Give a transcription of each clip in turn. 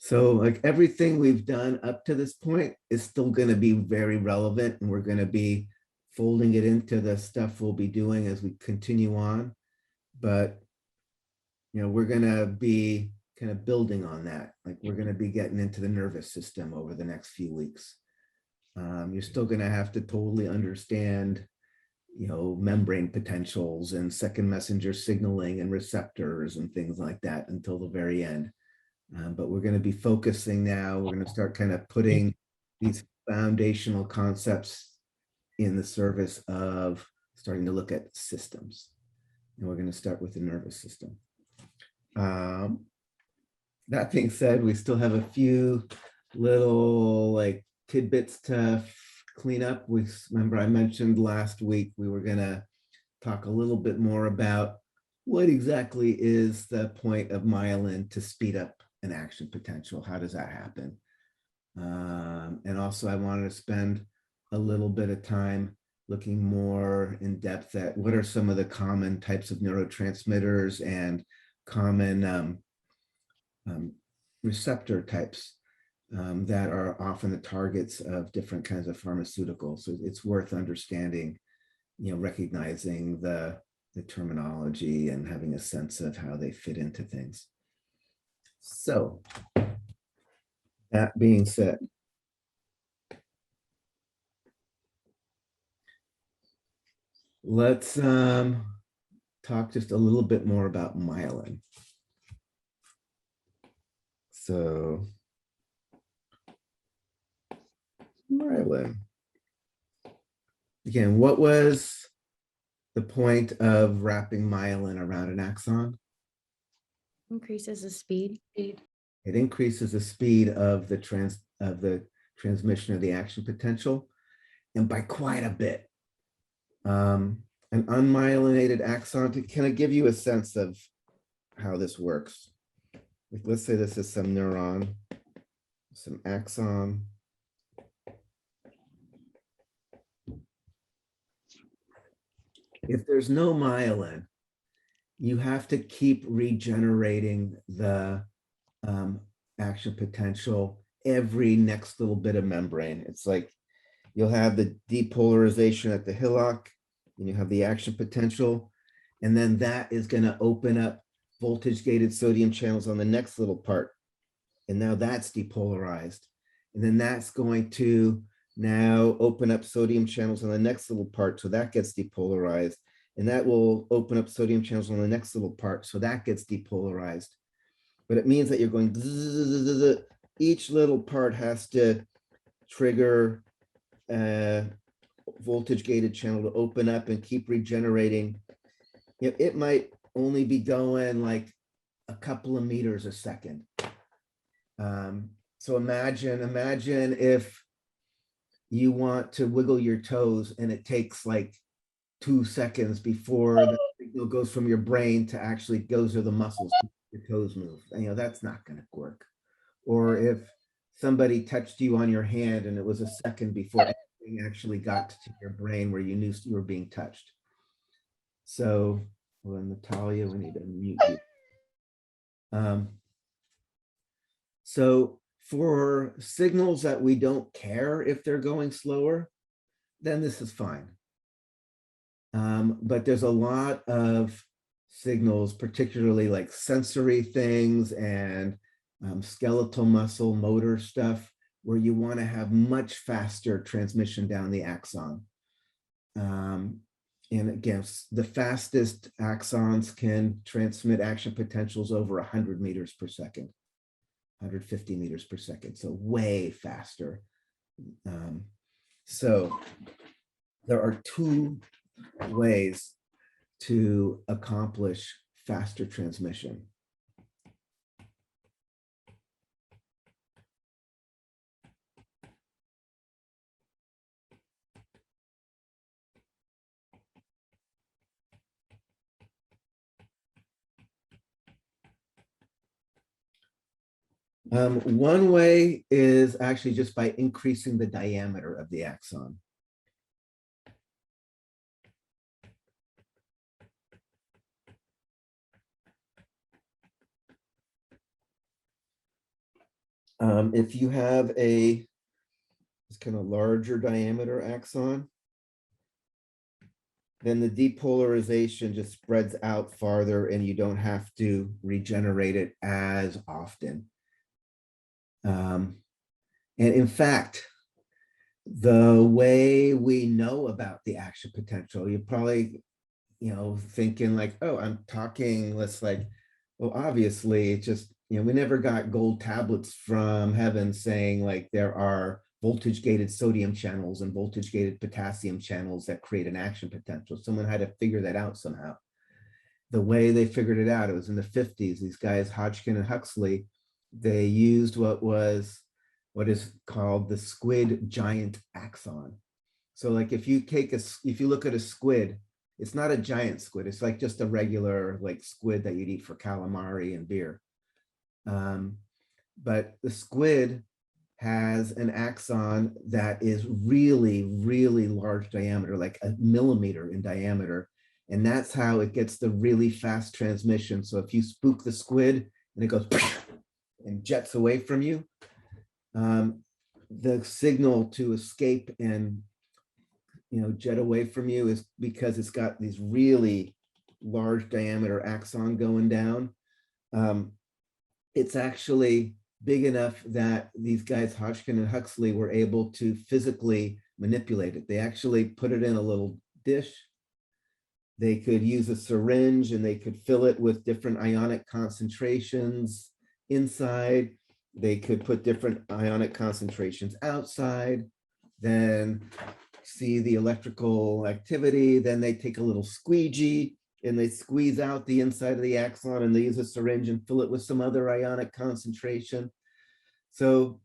So like everything we've done up to this point is still going to be very relevant, and we're going to be folding it into the stuff we'll be doing as we continue on. But, we're going to be kind of building on that. Like we're going to be getting into the nervous system over the next few weeks. You're still going to have to totally understand, membrane potentials and second messenger signaling and receptors and things like that until the very end. But we're going to be focusing now. We're going to start kind of putting these foundational concepts in the service of starting to look at systems. And we're going to start with the nervous system. That being said, we still have a few little like tidbits to clean up. Remember I mentioned last week we were going to talk a little bit more about what exactly is the point of myelin to speed up an action potential. How does that happen? And also I wanted to spend a little bit of time looking more in depth at what are some of the common types of neurotransmitters and common receptor types that are often the targets of different kinds of pharmaceuticals. So it's worth understanding, recognizing the terminology and having a sense of how they fit into things. So that being said, let's talk just a little bit more about myelin. So myelin. Again, what was the point of wrapping myelin around an axon? Increases the speed. It increases the speed of the transmission of the action potential, and by quite a bit. An unmyelinated axon to kind of give you a sense of how this works. Like, let's say this is some neuron, some axon. If there's no myelin, you have to keep regenerating the action potential every next little bit of membrane. It's like you'll have the depolarization at the hillock, and you have the action potential, and then that is going to open up voltage-gated sodium channels on the next little part. And now that's depolarized. And then that's going to now open up sodium channels on the next little part, so that gets depolarized. And that will open up sodium channels on the next little part, so that gets depolarized. But it means that you're going, each little part has to trigger a voltage-gated channel to open up and keep regenerating. It might only be going like a couple of meters a second. So imagine if you want to wiggle your toes and it takes like 2 seconds before the signal goes from your brain to actually goes to the muscles, your toes move. That's not going to work. Or if somebody touched you on your hand and it was a second before anything actually got to your brain where you knew you were being touched. So, well, Natalia, we need to mute you. So for signals that we don't care if they're going slower, then this is fine. But there's a lot of signals, particularly like sensory things and skeletal muscle motor stuff, where you want to have much faster transmission down the axon. And again, the fastest axons can transmit action potentials over 100 meters per second, 150 meters per second, so way faster. So there are 2 ways to accomplish faster transmission. One way is actually just by increasing the diameter of the axon. If you have this kind of larger diameter axon, then the depolarization just spreads out farther and you don't have to regenerate it as often. And in fact, the way we know about the action potential, you probably, thinking like, oh, I'm talking, let's like, well, obviously it's just, we never got gold tablets from heaven saying like there are voltage gated sodium channels and voltage gated potassium channels that create an action potential. Someone had to figure that out somehow. The way they figured it out, it was in the 50s. These guys, Hodgkin and Huxley, they used what is called the squid giant axon. So like if you look at a squid, it's not a giant squid. It's like just a regular like squid that you'd eat for calamari and beer. But the squid has an axon that is really, really large diameter, like a millimeter in diameter. And that's how it gets the really fast transmission. So if you spook the squid and it goes and jets away from you, the signal to escape and jet away from you is because it's got these really large diameter axon going down. It's actually big enough that these guys, Hodgkin and Huxley, were able to physically manipulate it. They actually put it in a little dish. They could use a syringe and they could fill it with different ionic concentrations inside. They could put different ionic concentrations outside, then see the electrical activity. Then they take a little squeegee and they squeeze out the inside of the axon and they use a syringe and fill it with some other ionic concentration. So,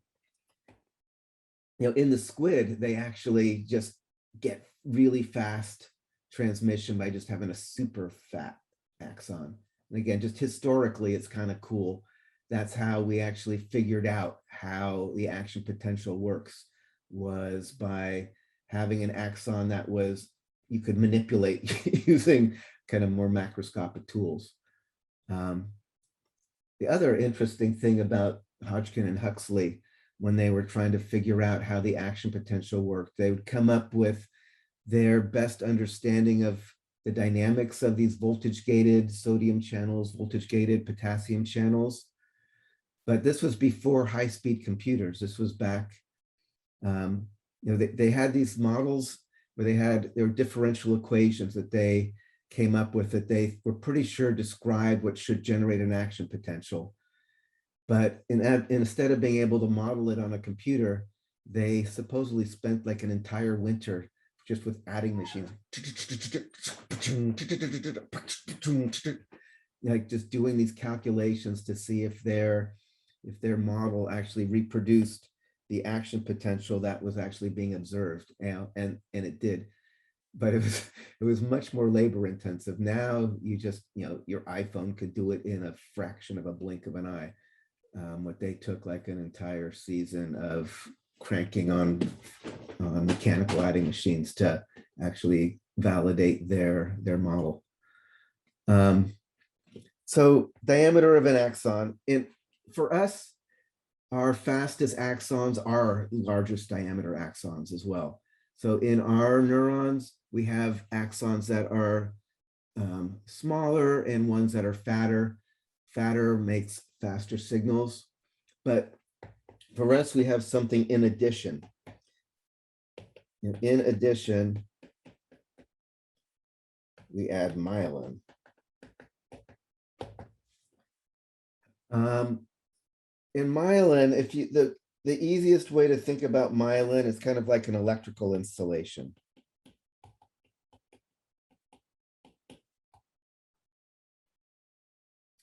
in the squid, they actually just get really fast transmission by just having a super fat axon. And again, just historically, it's kind of cool. That's how we actually figured out how the action potential works, was by having an axon that you could manipulate using kind of more macroscopic tools. The other interesting thing about Hodgkin and Huxley, when they were trying to figure out how the action potential worked, they would come up with their best understanding of the dynamics of these voltage gated sodium channels, voltage gated potassium channels. But this was before high-speed computers. This was back, they had these models where there were differential equations that they came up with that they were pretty sure describe what should generate an action potential. But instead of being able to model it on a computer, they supposedly spent like an entire winter just with adding machines, like just doing these calculations to see if their model actually reproduced the action potential that was actually being observed, and it did. But it was much more labor intensive. Now you just, your iPhone could do it in a fraction of a blink of an eye. What they took like an entire season of cranking on mechanical adding machines to actually validate their model. So diameter of an axon, for us, our fastest axons are largest diameter axons as well. So in our neurons, we have axons that are smaller and ones that are fatter. Fatter makes faster signals. But for us, we have something in addition. In addition, we add myelin. In myelin, the easiest way to think about myelin is kind of like an electrical installation.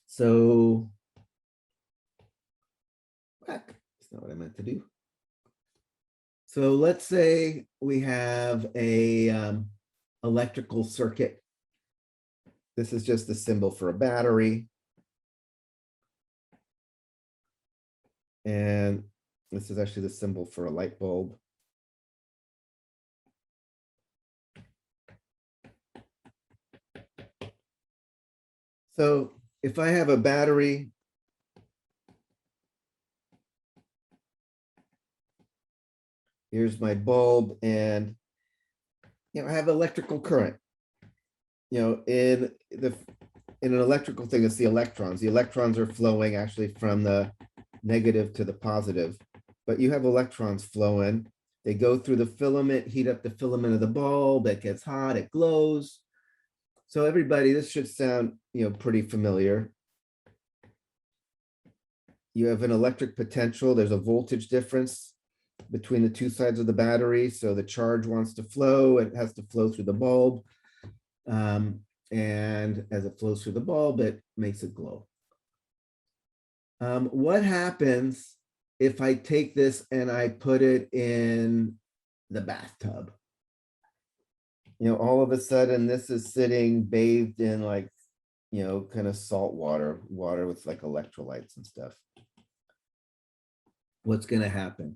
So, that's not what I meant to do. So let's say we have a electrical circuit. This is just the symbol for a battery. And this is actually the symbol for a light bulb. So if I have a battery Here's my bulb, and I have electrical current. In an electrical thing, it's the electrons. The electrons are flowing actually from the negative to the positive, but you have electrons flowing. They go through the filament, heat up the filament of the bulb. It gets hot, it glows. So everybody, this should sound, pretty familiar. You have an electric potential. There's a voltage difference between the two sides of the battery. So the charge wants to flow. It has to flow through the bulb. And as it flows through the bulb, it makes it glow. What happens if I take this and I put it in the bathtub? All of a sudden, this is sitting bathed in kind of salt water with like electrolytes and stuff. What's going to happen?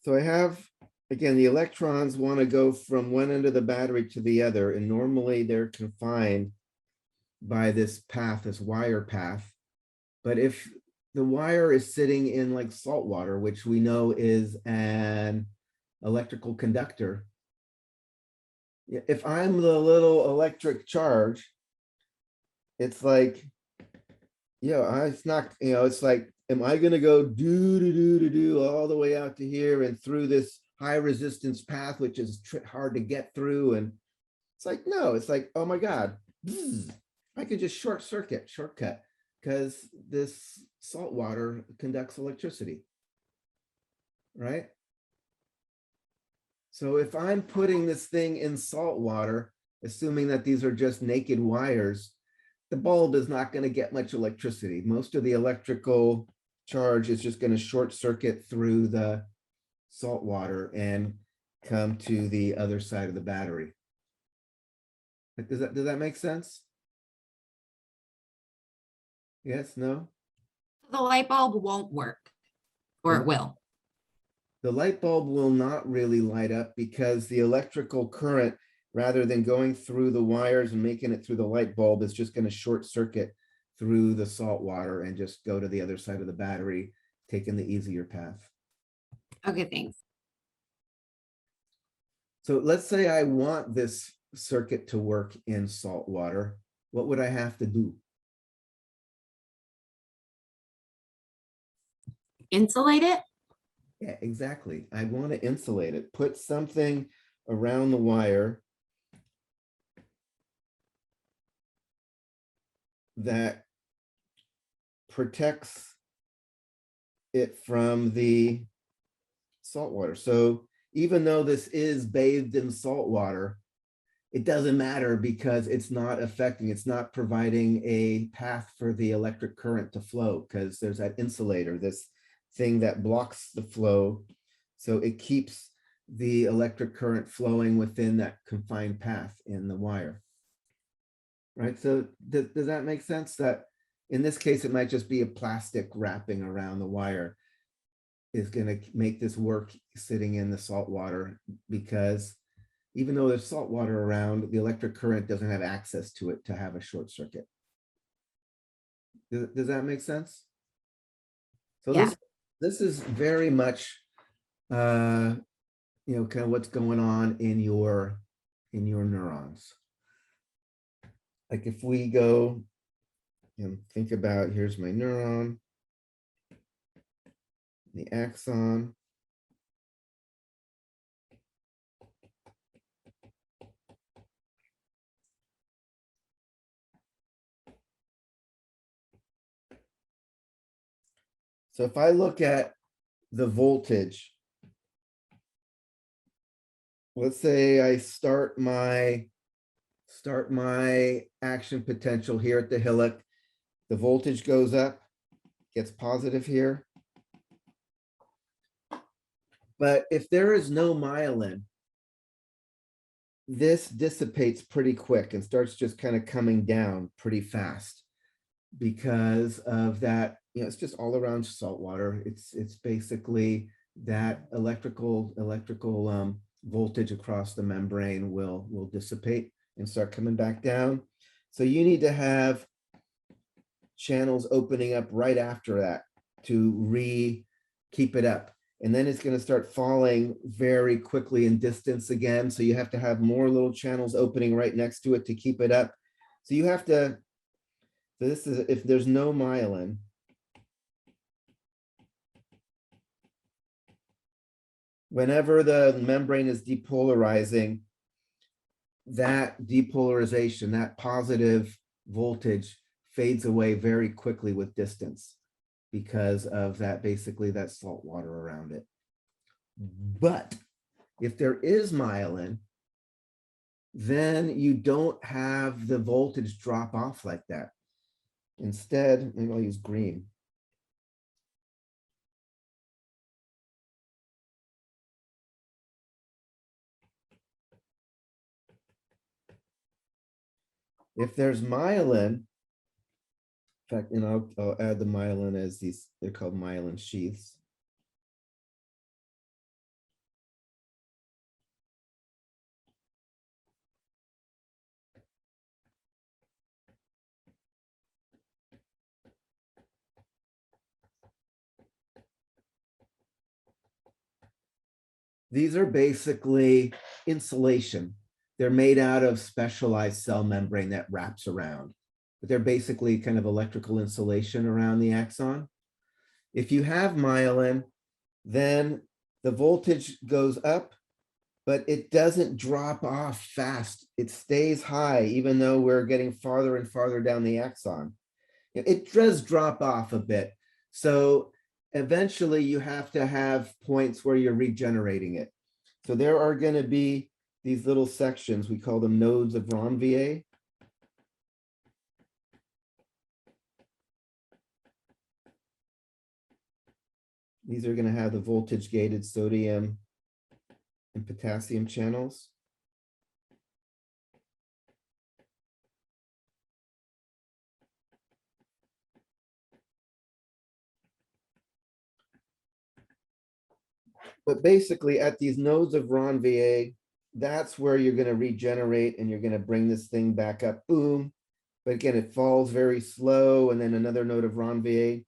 So I have, again, the electrons want to go from one end of the battery to the other, and normally they're confined by this path, this wire path. But if the wire is sitting in like salt water, which we know is an electrical conductor, if I'm the little electric charge, it's like, it's not, it's like, am I going to go do all the way out to here and through this high resistance path, which is hard to get through? And it's like, no, it's like, oh my God, I could just shortcut, because this salt water conducts electricity, right? So if I'm putting this thing in salt water, assuming that these are just naked wires, the bulb is not going to get much electricity. Most of the electrical charge is just going to short circuit through the salt water and come to the other side of the battery. Does that make sense? Yes, no? The light bulb won't work, or it will. The light bulb will not really light up because the electrical current, rather than going through the wires and making it through the light bulb, is just going to short circuit through the salt water and just go to the other side of the battery, taking the easier path. Okay, thanks. So let's say I want this circuit to work in salt water. What would I have to do? Insulate it? Yeah, exactly. I want to insulate it. Put something around the wire that protects it from the salt water. So even though this is bathed in salt water, it doesn't matter because it's not providing a path for the electric current to flow, because there's that insulator, this thing that blocks the flow. So it keeps the electric current flowing within that confined path in the wire. Right, so does that make sense? That in this case, it might just be a plastic wrapping around the wire is going to make this work sitting in the salt water, because even though there's salt water around, the electric current doesn't have access to it to have a short circuit. Does that make sense? So Yeah. this is very much, kind of what's going on in your neurons. Like if we go and think about, here's my neuron, the axon. So if I look at the voltage, let's say I start my action potential here at the hillock, the voltage goes up, gets positive here. But if there is no myelin, this dissipates pretty quick and starts just kind of coming down pretty fast because of that. It's just all around salt water. It's basically that electrical voltage across the membrane will dissipate and start coming back down. So you need to have channels opening up right after that to keep it up. And then it's going to start falling very quickly in distance again. So you have to have more little channels opening right next to it to keep it up. So you have to, this is if there's no myelin, whenever the membrane is depolarizing, that depolarization, that positive voltage fades away very quickly with distance because of that, basically that salt water around it. But if there is myelin, then you don't have the voltage drop off like that. Instead, maybe I'll use green. If there's myelin, in fact, and I'll add the myelin as these, they're called myelin sheaths. These are basically insulation. They're made out of specialized cell membrane that wraps around, but they're basically kind of electrical insulation around the axon. If you have myelin, then the voltage goes up, but it doesn't drop off fast. It stays high, even though we're getting farther and farther down the axon. It does drop off a bit. So eventually you have to have points where you're regenerating it. So there are going to be these little sections, we call them nodes of Ranvier. These are going to have the voltage gated sodium and potassium channels. But basically at these nodes of Ranvier, that's where you're going to regenerate and you're going to bring this thing back up, boom. But again, it falls very slow, and then another node of Ranvier.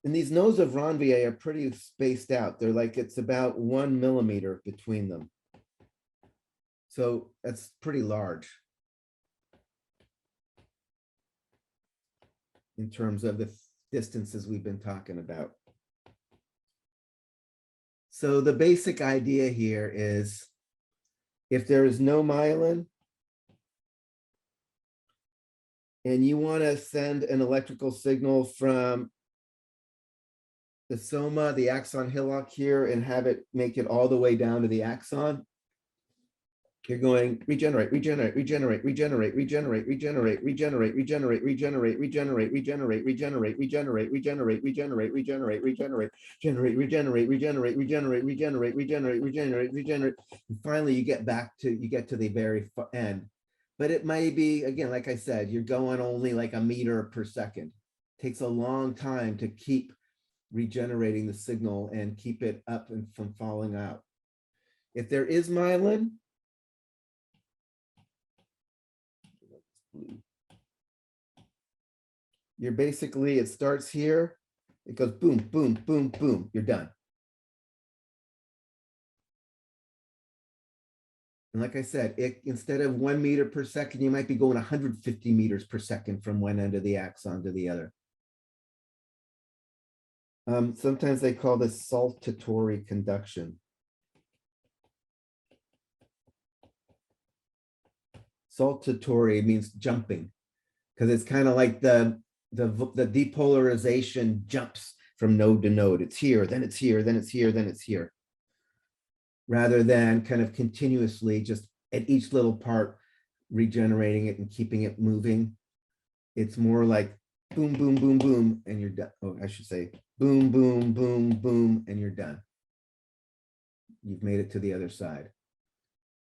And these nodes of Ranvier are pretty spaced out. They're like, it's about 1 millimeter between them. So that's pretty large in terms of the distances we've been talking about. So the basic idea here is if there is no myelin and you want to send an electrical signal from the soma, the axon hillock here, and have it make it all the way down to the axon, you're going regenerate, regenerate, regenerate, regenerate, regenerate, regenerate, regenerate, regenerate, regenerate, regenerate, regenerate, regenerate, regenerate, regenerate, regenerate, regenerate, regenerate, generate, regenerate, regenerate, regenerate, regenerate, regenerate, regenerate, regenerate. And finally you get to the very end. But it may be, again, like I said, you're going only like a meter per second. It takes a long time to keep regenerating the signal and keep it up and from falling out. If there is myelin, you're basically, it starts here, it goes boom, boom, boom, boom, you're done. And like I said, instead of 1 meter per second, you might be going 150 meters per second from one end of the axon to the other. Sometimes they call this saltatory conduction. Saltatory means jumping, because it's kind of like the depolarization jumps from node to node. It's here, then it's here, then it's here, then it's here. Rather than kind of continuously just at each little part regenerating it and keeping it moving. It's more like boom, boom, boom, boom, and you're done. Oh, I should say boom, boom, boom, boom, and you're done. You've made it to the other side.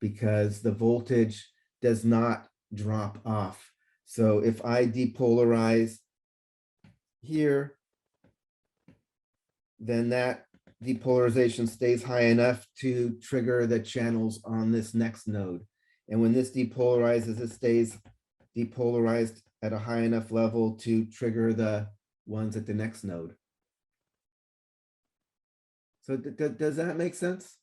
because the voltage does not drop off. So if I depolarize here, then that depolarization stays high enough to trigger the channels on this next node. And when this depolarizes, it stays depolarized at a high enough level to trigger the ones at the next node. So does that make sense?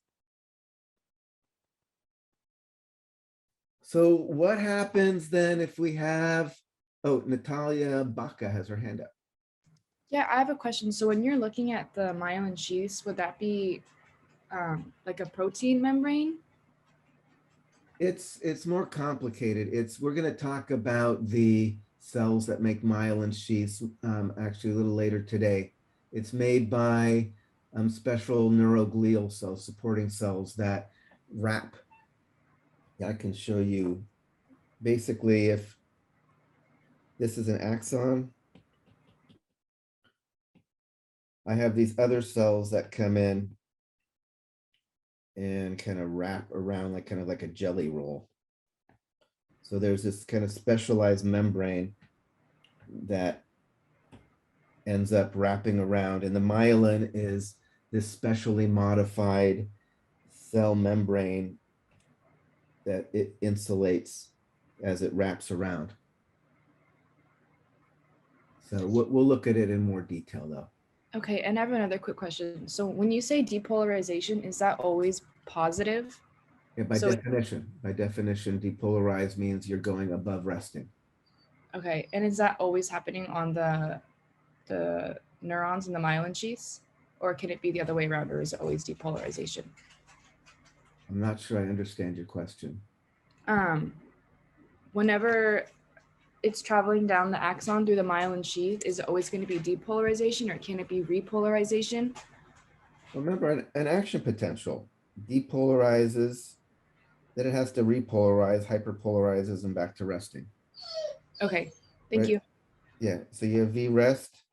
So what happens then if we have, oh, Natalia Baca has her hand up. Yeah, I have a question. So when you're looking at the myelin sheaths, would that be like a protein membrane? It's more complicated. We're going to talk about the cells that make myelin sheaths actually a little later today. It's made by special neuroglial cells, supporting cells that wrap. I can show you. Basically, if this is an axon, I have these other cells that come in and kind of wrap around like kind of like a jelly roll. So there's this kind of specialized membrane that ends up wrapping around, and the myelin is this specially modified cell membrane that it insulates as it wraps around. So we'll look at it in more detail though. Okay, and I have another quick question. So when you say depolarization, is that always positive? Yeah, by So- definition, depolarized means you're going above resting. Okay, and is that always happening on the neurons in the myelin sheaths? Or can it be the other way around, or is it always depolarization? I'm not sure I understand your question. Whenever it's traveling down the axon through the myelin sheath, is it always going to be depolarization, or can it be repolarization? Remember, an action potential depolarizes, then it has to repolarize, hyperpolarizes, and back to resting. Okay, thank Right. you. Yeah, so you have V rest.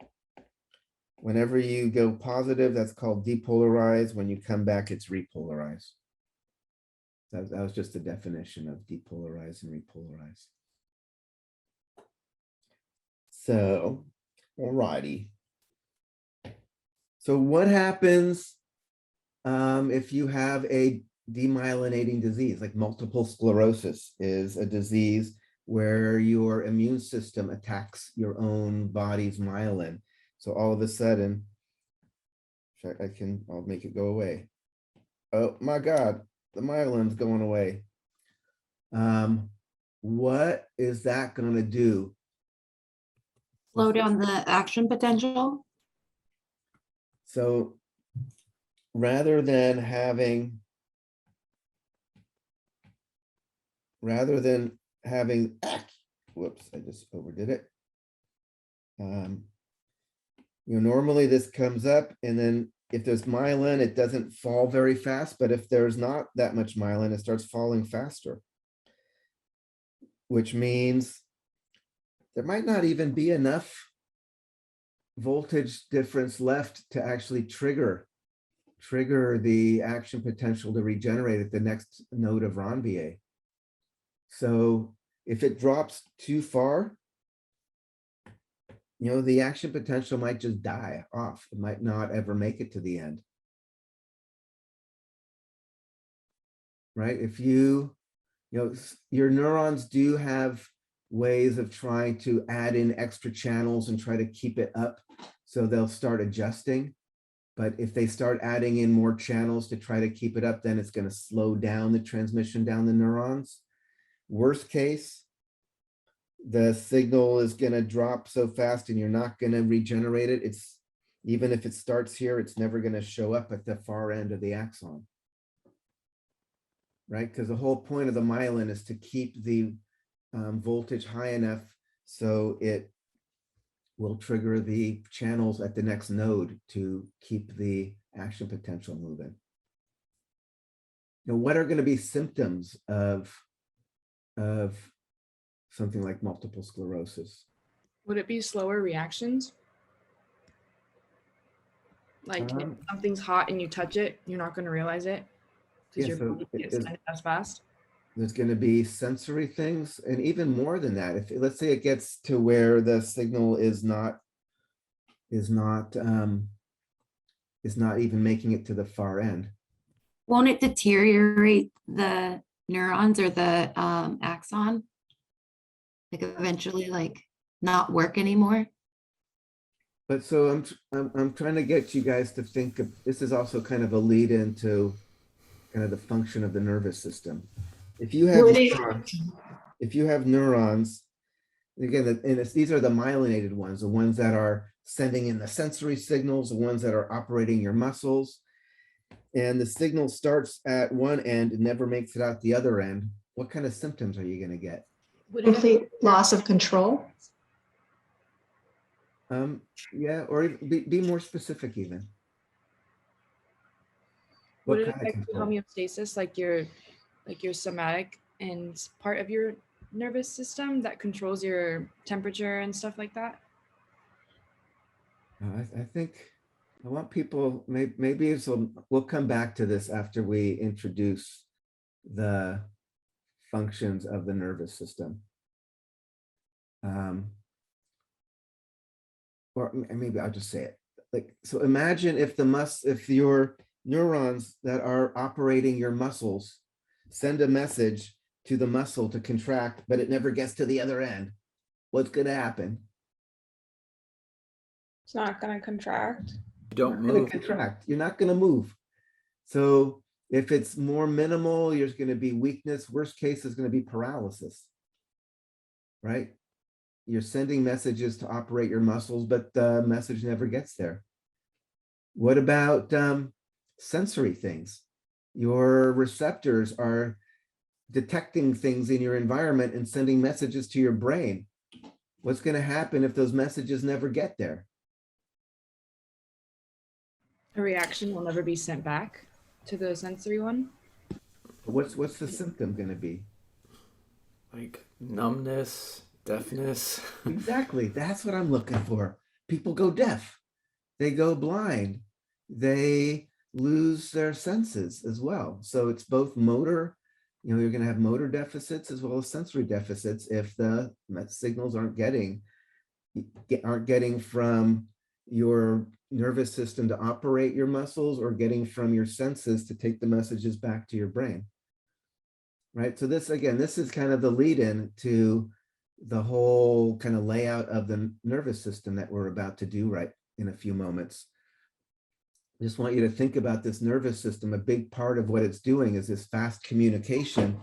Whenever you go positive, that's called depolarize. When you come back, it's repolarize. That was just the definition of depolarize and repolarize. So, alrighty. So what happens if you have a demyelinating disease? Like multiple sclerosis is a disease where your immune system attacks your own body's myelin. So all of a sudden, I'll make it go away. Oh my God, the myelin's going away. What is that going to do? Slow down the action potential. So rather than having whoops, I just overdid it. Normally this comes up, and then if there's myelin, it doesn't fall very fast, but if there's not that much myelin, it starts falling faster, which means there might not even be enough voltage difference left to actually trigger the action potential to regenerate at the next node of Ranvier. So if it drops too far, the action potential might just die off. It might not ever make it to the end. Right? If your neurons do have ways of trying to add in extra channels and try to keep it up, so they'll start adjusting. But if they start adding in more channels to try to keep it up, then it's going to slow down the transmission down the neurons. Worst case, the signal is going to drop so fast and you're not going to regenerate it. Even if it starts here, it's never going to show up at the far end of the axon. Right? Because the whole point of the myelin is to keep the voltage high enough so it will trigger the channels at the next node to keep the action potential moving. What are going to be symptoms of something like multiple sclerosis? Would it be slower reactions? Like if something's hot and you touch it, you're not going to realize it because Yeah, your so body can't there's- send it as fast. there's going to be sensory things, and even more than that. If let's say it gets to where the signal is not even making it to the far end. Won't it deteriorate the neurons or the axon? Like eventually like not work anymore? But so I'm trying to get you guys to think of this is also kind of a lead into kind of the function of the nervous system. If you have neurons, again, and these are the myelinated ones, the ones that are sending in the sensory signals, the ones that are operating your muscles, and the signal starts at one end and never makes it out the other end. What kind of symptoms are you going to get? Complete loss of control. Yeah, or be more specific even. Would What it kind of affect your control? homeostasis, like your somatic and part of your nervous system that controls your temperature and stuff like that? I think I want people, maybe so we'll come back to this after we introduce the functions of the nervous system. Or maybe I'll just say it. Like, so imagine if if your neurons that are operating your muscles send a message to the muscle to contract, but it never gets to the other end. What's going to happen? It's not going to contract. You're Don't not going move. to contract. You're not going to move. So if it's more minimal, there's going to be weakness. Worst case is going to be paralysis, right? You're sending messages to operate your muscles, but the message never gets there. What about sensory things? Your receptors are detecting things in your environment and sending messages to your brain. What's going to happen if those messages never get there? A reaction will never be sent back to the sensory one. What's the symptom going to be? Like numbness, deafness. Exactly. That's what I'm looking for. People go deaf. They go blind. They lose their senses as well. So it's both motor, you're going to have motor deficits as well as sensory deficits if the signals aren't getting from your nervous system to operate your muscles or getting from your senses to take the messages back to your brain. Right. So this is kind of the lead in to the whole kind of layout of the nervous system that we're about to do right in a few moments. I just want you to think about this nervous system. A big part of what it's doing is this fast communication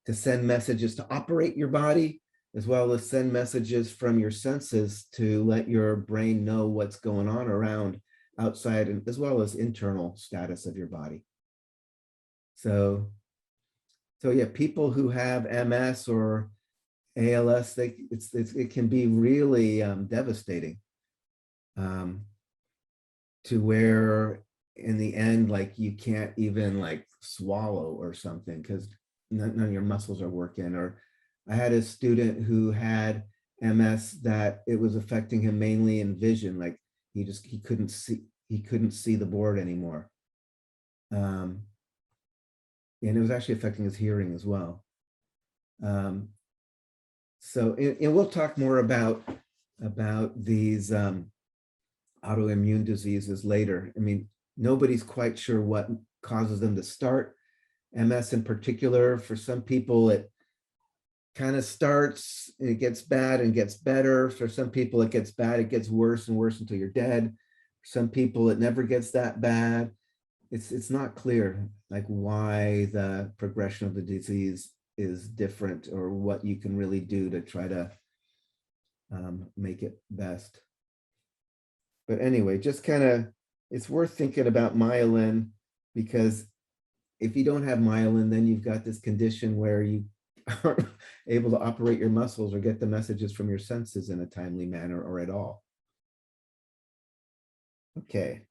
to send messages to operate your body, as well as send messages from your senses to let your brain know what's going on around outside and as well as internal status of your body. So yeah, people who have MS or ALS, it can be really devastating. To where in the end, like you can't even like swallow or something because none of your muscles are working. Or I had a student who had MS that it was affecting him mainly in vision. Like he couldn't see the board anymore. And it was actually affecting his hearing as well. So, and we'll talk more about these autoimmune diseases later. I mean, nobody's quite sure what causes them to start. MS in particular, for some people, it kind of starts, and it gets bad and gets better. For some people, it gets bad, it gets worse and worse until you're dead. For some people, it never gets that bad. It's not clear like why the progression of the disease is different or what you can really do to try to make it best. But anyway, just kind of, it's worth thinking about myelin, because if you don't have myelin, then you've got this condition where you aren't able to operate your muscles or get the messages from your senses in a timely manner or at all. Okay.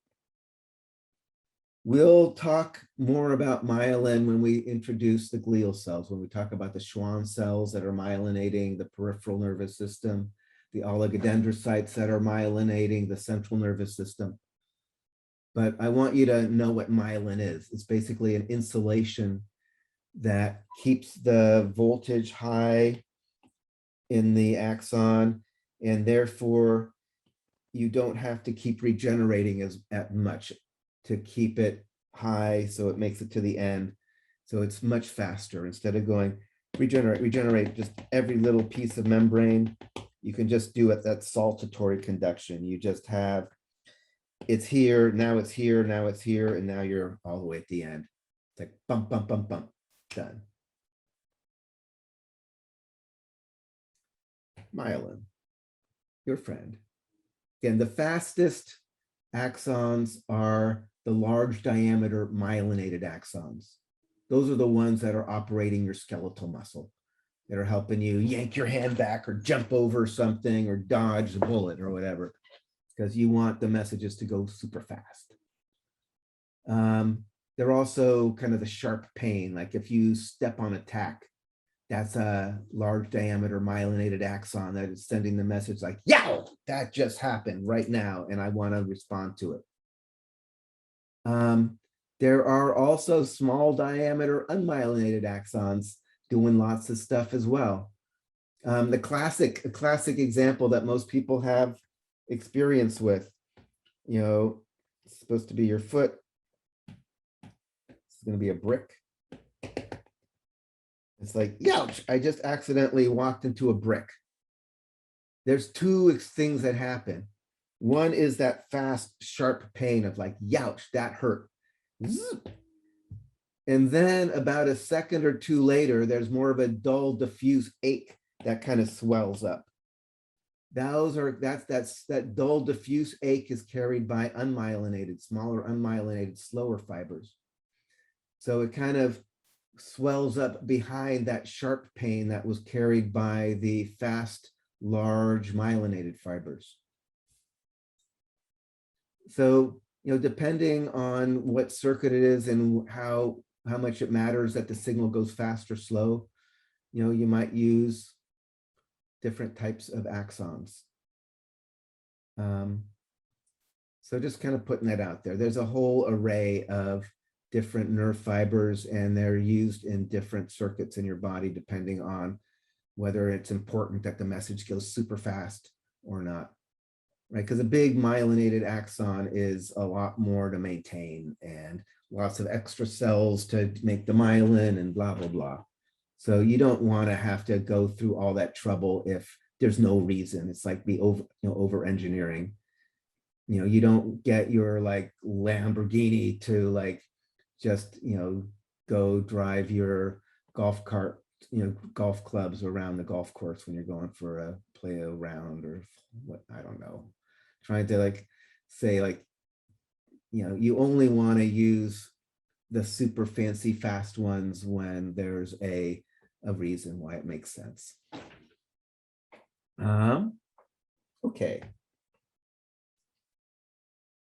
We'll talk more about myelin when we introduce the glial cells, when we talk about the Schwann cells that are myelinating the peripheral nervous system, the oligodendrocytes that are myelinating the central nervous system. But I want you to know what myelin is. It's basically an insulation that keeps the voltage high in the axon, and therefore you don't have to keep regenerating as much to keep it high, so it makes it to the end. So it's much faster. Instead of going regenerate just every little piece of membrane, you can just do it that saltatory conduction. You just have it's here, now it's here, now it's here, and now you're all the way at the end. It's like bump, bump, bump, bump, done. Myelin, your friend. Again, the fastest axons are the large diameter myelinated axons. Those are the ones that are operating your skeletal muscle, that are helping you yank your hand back or jump over something or dodge the bullet or whatever, because you want the messages to go super fast. They're also kind of the sharp pain, like if you step on a tack, that's a large diameter myelinated axon that is sending the message like, yow, that just happened right now, and I want to respond to it. There are also small diameter unmyelinated axons doing lots of stuff as well. A classic example that most people have experience with, you know, it's supposed to be your foot. It's going to be a brick. It's like, youch, I just accidentally walked into a brick. There's two things that happen. One is that fast, sharp pain of like, youch, that hurt. And then about a second or two later, there's more of a dull, diffuse ache that kind of swells up. That dull, diffuse ache is carried by unmyelinated, smaller unmyelinated, slower fibers. So it kind of swells up behind that sharp pain that was carried by the fast, large myelinated fibers. So, you know, depending on what circuit it is and how much it matters that the signal goes fast or slow, you know, you might use different types of axons. So just kind of putting that out there. There's a whole array of different nerve fibers, and they're used in different circuits in your body, depending on whether it's important that the message goes super fast or not, right? Because a big myelinated axon is a lot more to maintain and lots of extra cells to make the myelin and blah, blah, blah. So you don't want to have to go through all that trouble if there's no reason. It's like the over engineering. You know, you don't get your like Lamborghini to like just, you know, go drive your golf cart, you know, golf clubs around the golf course when you're going for a play a round or what, I don't know. Trying to like say like, you know, you only want to use the super fancy fast ones when there's a reason why it makes sense. Okay.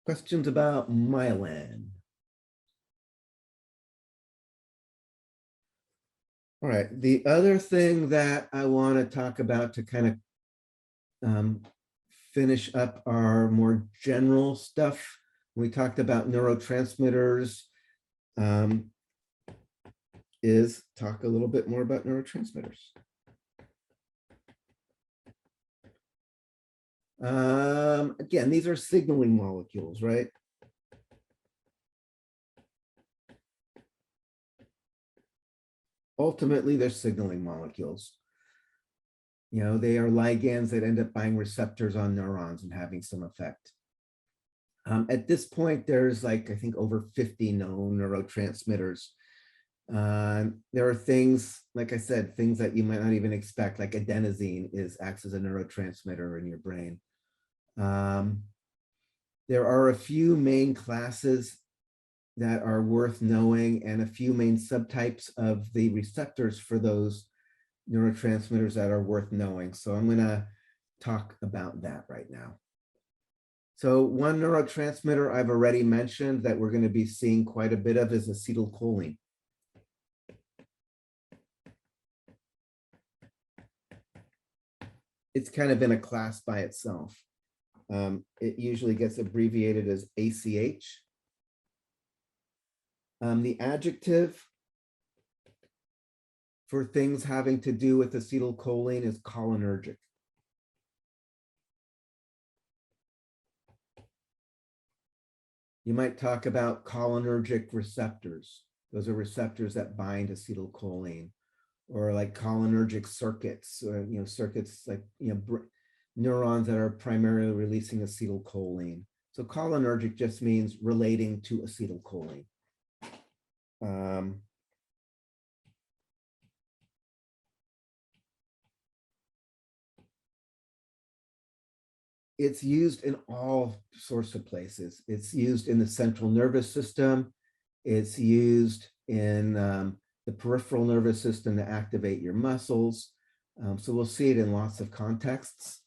Questions about myelin? All right, the other thing that I want to talk about to kind of finish up our more general stuff, we talked about neurotransmitters, is talk a little bit more about neurotransmitters. Again, these are signaling molecules, right? Ultimately, they're signaling molecules. You know, they are ligands that end up binding receptors on neurons and having some effect. At this point, there's like, I think over 50 known neurotransmitters. There are things, like I said, things that you might not even expect, like adenosine acts as a neurotransmitter in your brain. There are a few main classes that are worth knowing and a few main subtypes of the receptors for those neurotransmitters that are worth knowing. So I'm going to talk about that right now. So one neurotransmitter I've already mentioned that we're going to be seeing quite a bit of is acetylcholine. It's kind of in a class by itself. It usually gets abbreviated as ACH. The adjective for things having to do with acetylcholine is cholinergic. You might talk about cholinergic receptors. Those are receptors that bind acetylcholine, or like cholinergic circuits, or circuits like neurons that are primarily releasing acetylcholine. So cholinergic just means relating to acetylcholine. It's used in all sorts of places. It's used in the central nervous system. It's used in the peripheral nervous system to activate your muscles. So we'll see it in lots of contexts.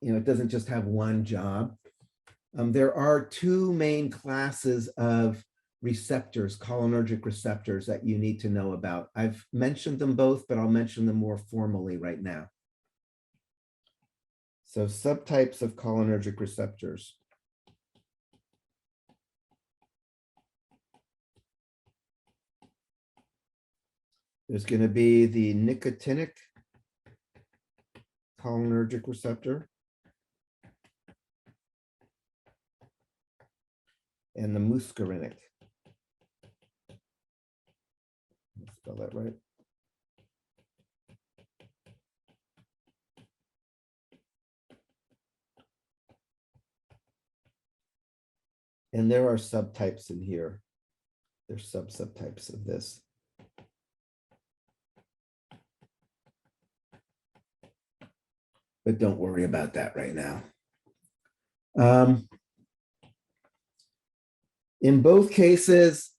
It doesn't just have one job. There are two main classes of receptors, cholinergic receptors, that you need to know about. I've mentioned them both, but I'll mention them more formally right now. So subtypes of cholinergic receptors. There's going to be the nicotinic cholinergic receptor and the muscarinic. Let's spell that right. And there are subtypes in here. There's subtypes of this. But don't worry about that right now. In both cases,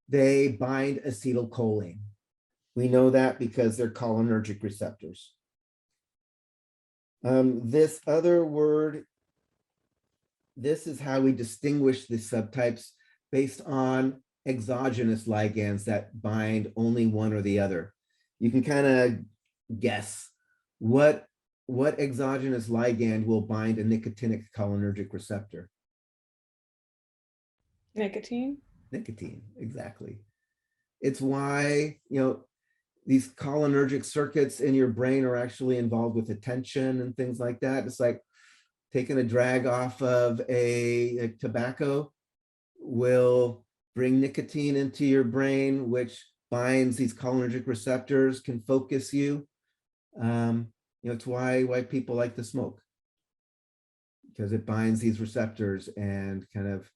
they bind acetylcholine. We know that because they're cholinergic receptors. This other word, this is how we distinguish the subtypes based on exogenous ligands that bind only one or the other. You can kind of guess what exogenous ligand will bind a nicotinic cholinergic receptor. Nicotine. Nicotine, exactly. It's why, these cholinergic circuits in your brain are actually involved with attention and things like that. It's like taking a drag off of a tobacco will bring nicotine into your brain, which binds these cholinergic receptors, can focus you. It's why people like to smoke, because it binds these receptors and kind of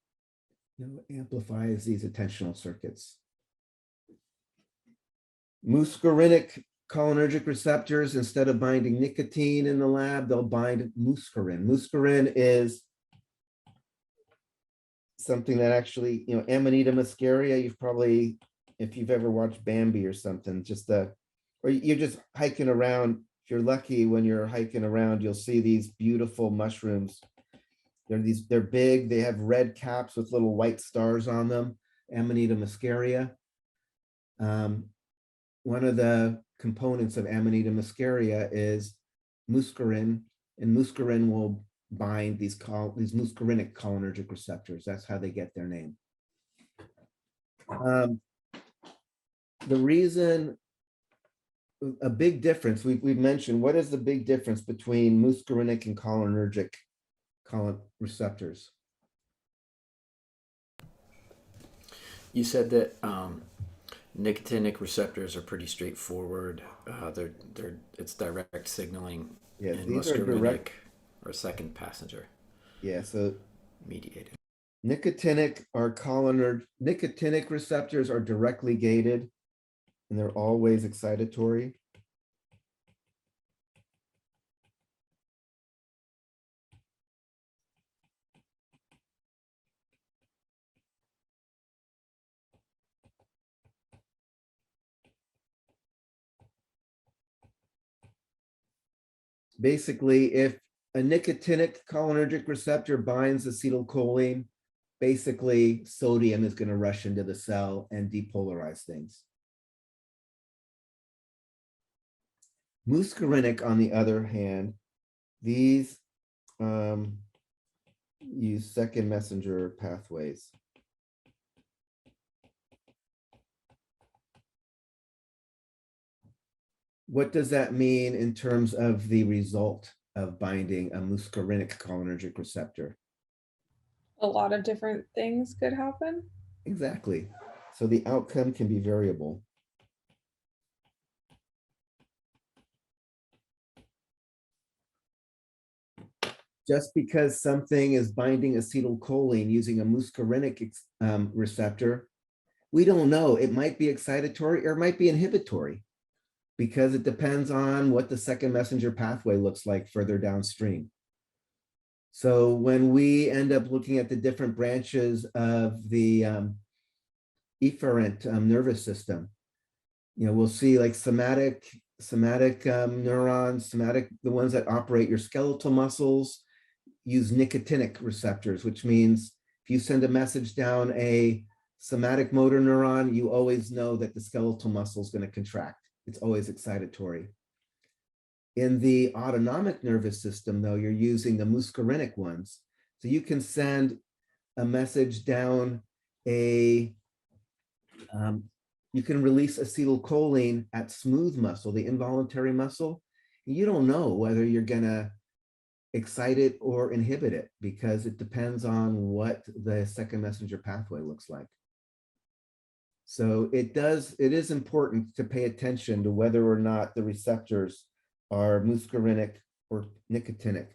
amplifies these attentional circuits. Muscarinic cholinergic receptors, instead of binding nicotine in the lab, they'll bind muscarin. Muscarin is something that actually, Amanita muscaria, you've probably, if you've ever watched Bambi or something, or you're just hiking around, if you're lucky, when you're hiking around, you'll see these beautiful mushrooms. They're big, they have red caps with little white stars on them, Amanita muscaria. One of the components of Amanita muscaria is muscarin, and muscarin will bind these muscarinic cholinergic receptors. That's how they get their name. The reason, a big difference, we've mentioned, what is the big difference between muscarinic and cholinergic receptors? You said that nicotinic receptors are pretty straightforward. It's direct signaling. Yes, and these are muscarinic direct. or second passenger Yeah, so mediated. nicotinic receptors are directly gated, and they're always excitatory. Basically, if a nicotinic cholinergic receptor binds acetylcholine, basically sodium is going to rush into the cell and depolarize things. Muscarinic, on the other hand, these use second messenger pathways. what does that mean in terms of the result of binding a muscarinic cholinergic receptor? A lot of different things could happen. Exactly. So the outcome can be variable. Just because something is binding acetylcholine using a muscarinic receptor, we don't know. It might be excitatory or it might be inhibitory because it depends on what the second messenger pathway looks like further downstream. So when we end up looking at the different branches of the efferent nervous system, we'll see like somatic neurons, the ones that operate your skeletal muscles, use nicotinic receptors, which means if you send a message down a somatic motor neuron, you always know that the skeletal muscle is going to contract. It's always excitatory. In the autonomic nervous system, though, you're using the muscarinic ones. So you can send a message down you can release acetylcholine at smooth muscle, the involuntary muscle. You don't know whether you're going to excite it or inhibit it because it depends on what the second messenger pathway looks like. So it is important to pay attention to whether or not the receptors are muscarinic or nicotinic,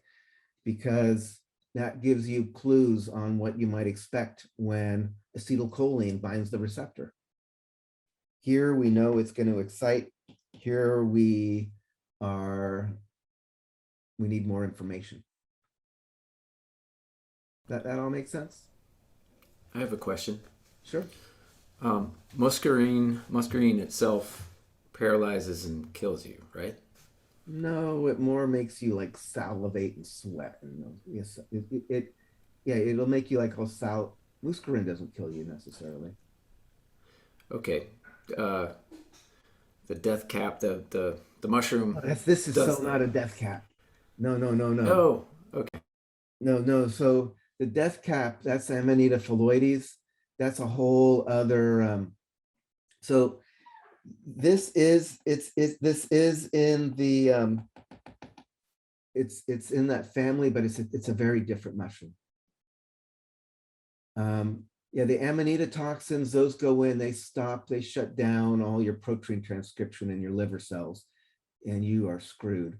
because that gives you clues on what you might expect when acetylcholine binds the receptor. Here we know it's going to excite. Here we need more information. That all makes sense? I have a question. Sure. Muscarine itself paralyzes and kills you, right? No, it more makes you like salivate and sweat. And yes, it'll make you like muscarine doesn't kill you necessarily. Okay. The death cap, the mushroom. This is so not a death cap. No. Oh, okay. No. So the death cap, that's Amanita phalloides. That's a whole other. So this is in the it's in that family, but it's a very different mushroom. Yeah, the Amanita toxins, those go in, they shut down all your protein transcription in your liver cells, and you are screwed.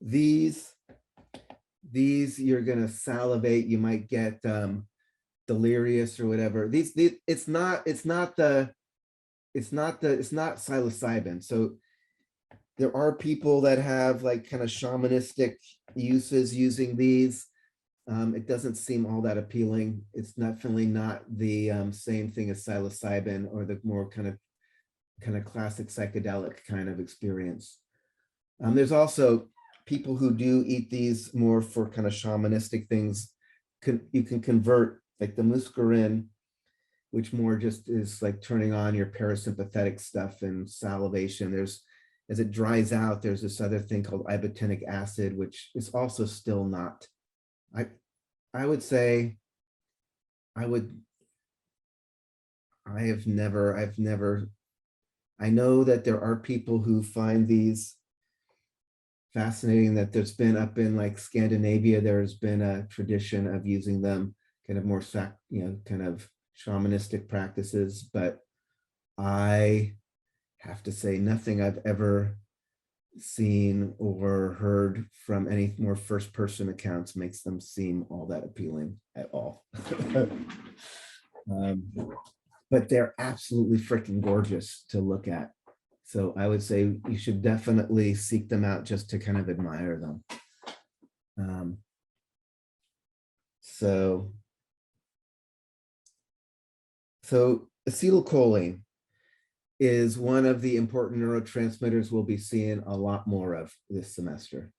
These you're gonna salivate, you might get delirious or whatever. It's not psilocybin. So there are people that have like kind of shamanistic uses using these. It doesn't seem all that appealing. It's definitely not the same thing as psilocybin or the more kind of classic psychedelic kind of experience. There's also people who do eat these more for kind of shamanistic things. You can convert like the muscarine, which more just is like turning on your parasympathetic stuff and salivation. As it dries out, there's this other thing called ibotenic acid, which is also still not. I've never, I know that there are people who find these fascinating, that there's been up in like Scandinavia, there's been a tradition of using them kind of more, kind of shamanistic practices, but I have to say nothing I've ever seen or heard from any more first-person accounts makes them seem all that appealing at all. But they're absolutely freaking gorgeous to look at. So I would say you should definitely seek them out just to kind of admire them. So acetylcholine is one of the important neurotransmitters we'll be seeing a lot more of this semester.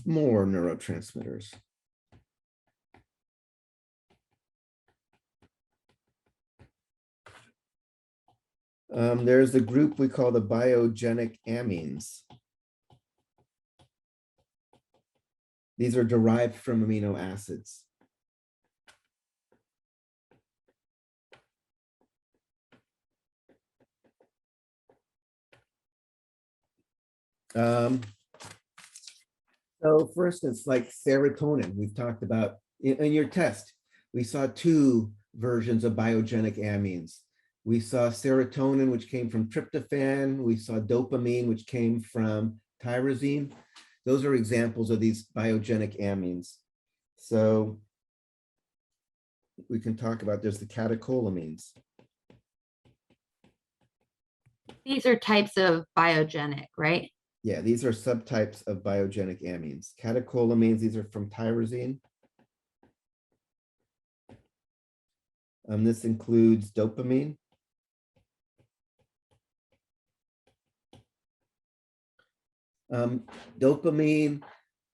More neurotransmitters. There's the group we call the biogenic amines. These are derived from amino acids. So for instance, like serotonin, we've talked about in your test, we saw two versions of biogenic amines. We saw serotonin, which came from tryptophan. We saw dopamine, which came from tyrosine. Those are examples of these biogenic amines. So we can talk about, there's the catecholamines. These are types of biogenic, right? Yeah, these are subtypes of biogenic amines. Catecholamines, these are from tyrosine. This includes dopamine. Dopamine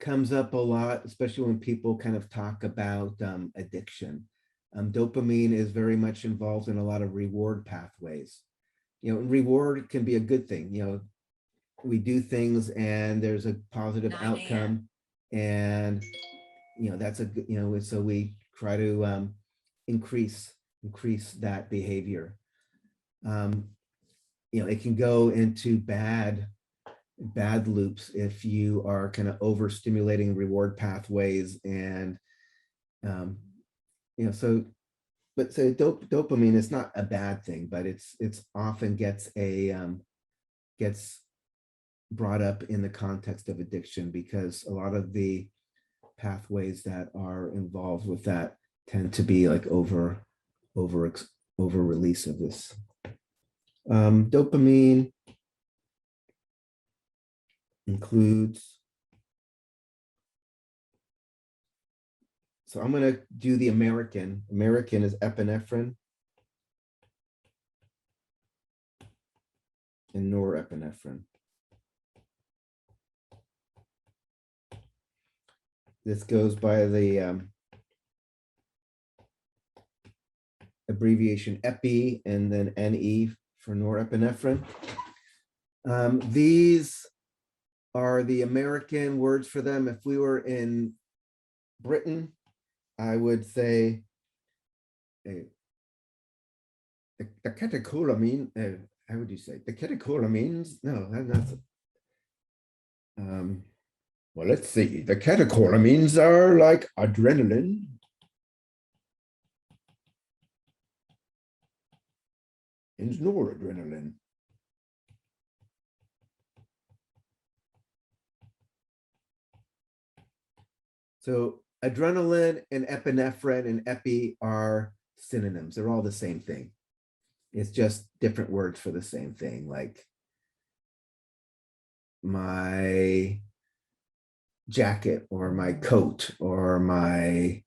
comes up a lot, especially when people kind of talk about addiction. Dopamine is very much involved in a lot of reward pathways. You know, reward can be a good thing. You know, we do things and there's a positive 9 outcome, and you know that's a good, you know, so we try to increase that behavior. You know, it can go into bad loops if you are kind of overstimulating reward pathways, and you know, so but so dopamine is not a bad thing, but it's often gets brought up in the context of addiction, because a lot of the pathways that are involved with that tend to be like over release of this. Dopamine includes, so I'm going to do the American is epinephrine and norepinephrine. This goes by the abbreviation epi and then NE for norepinephrine. These are the American words for them. If we were in Britain, I would say the catecholamine. How would you say the catecholamines? No, that's well, let's see. The catecholamines are like adrenaline, and noradrenaline. So adrenaline and epinephrine and epi are synonyms. They're all the same thing. It's just different words for the same thing, like my jacket or my coat or my,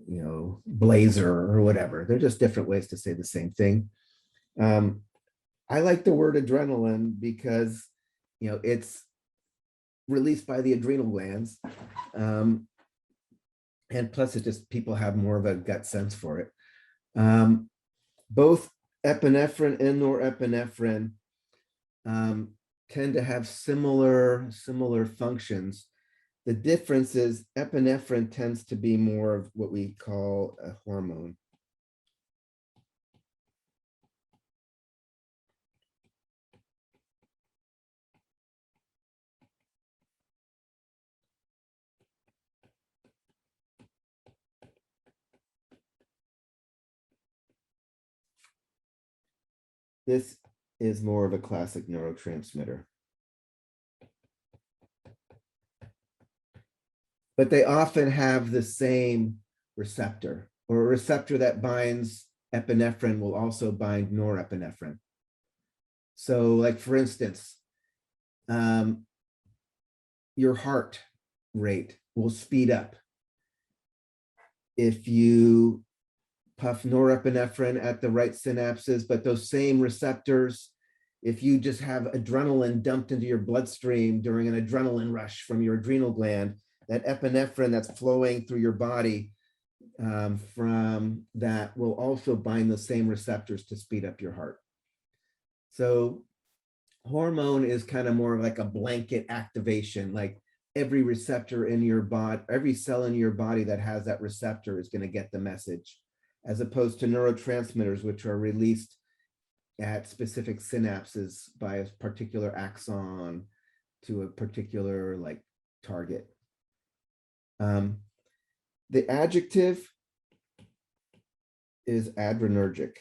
you know, blazer or whatever. They're just different ways to say the same thing. I like the word adrenaline because, you know, it's released by the adrenal glands. And plus it just, people have more of a gut sense for it. Both epinephrine and norepinephrine tend to have similar functions. The difference is epinephrine tends to be more of what we call a hormone. This is more of a classic neurotransmitter. But they often have the same receptor, or a receptor that binds epinephrine will also bind norepinephrine. So like, for instance, your heart rate will speed up if you puff norepinephrine at the right synapses, but those same receptors, if you just have adrenaline dumped into your bloodstream during an adrenaline rush from your adrenal gland, that epinephrine that's flowing through your body from that will also bind the same receptors to speed up your heart. So hormone is kind of more of like a blanket activation, like every receptor in your body, every cell in your body that has that receptor is going to get the message, as opposed to neurotransmitters, which are released at specific synapses by a particular axon to a particular like target. The adjective is adrenergic.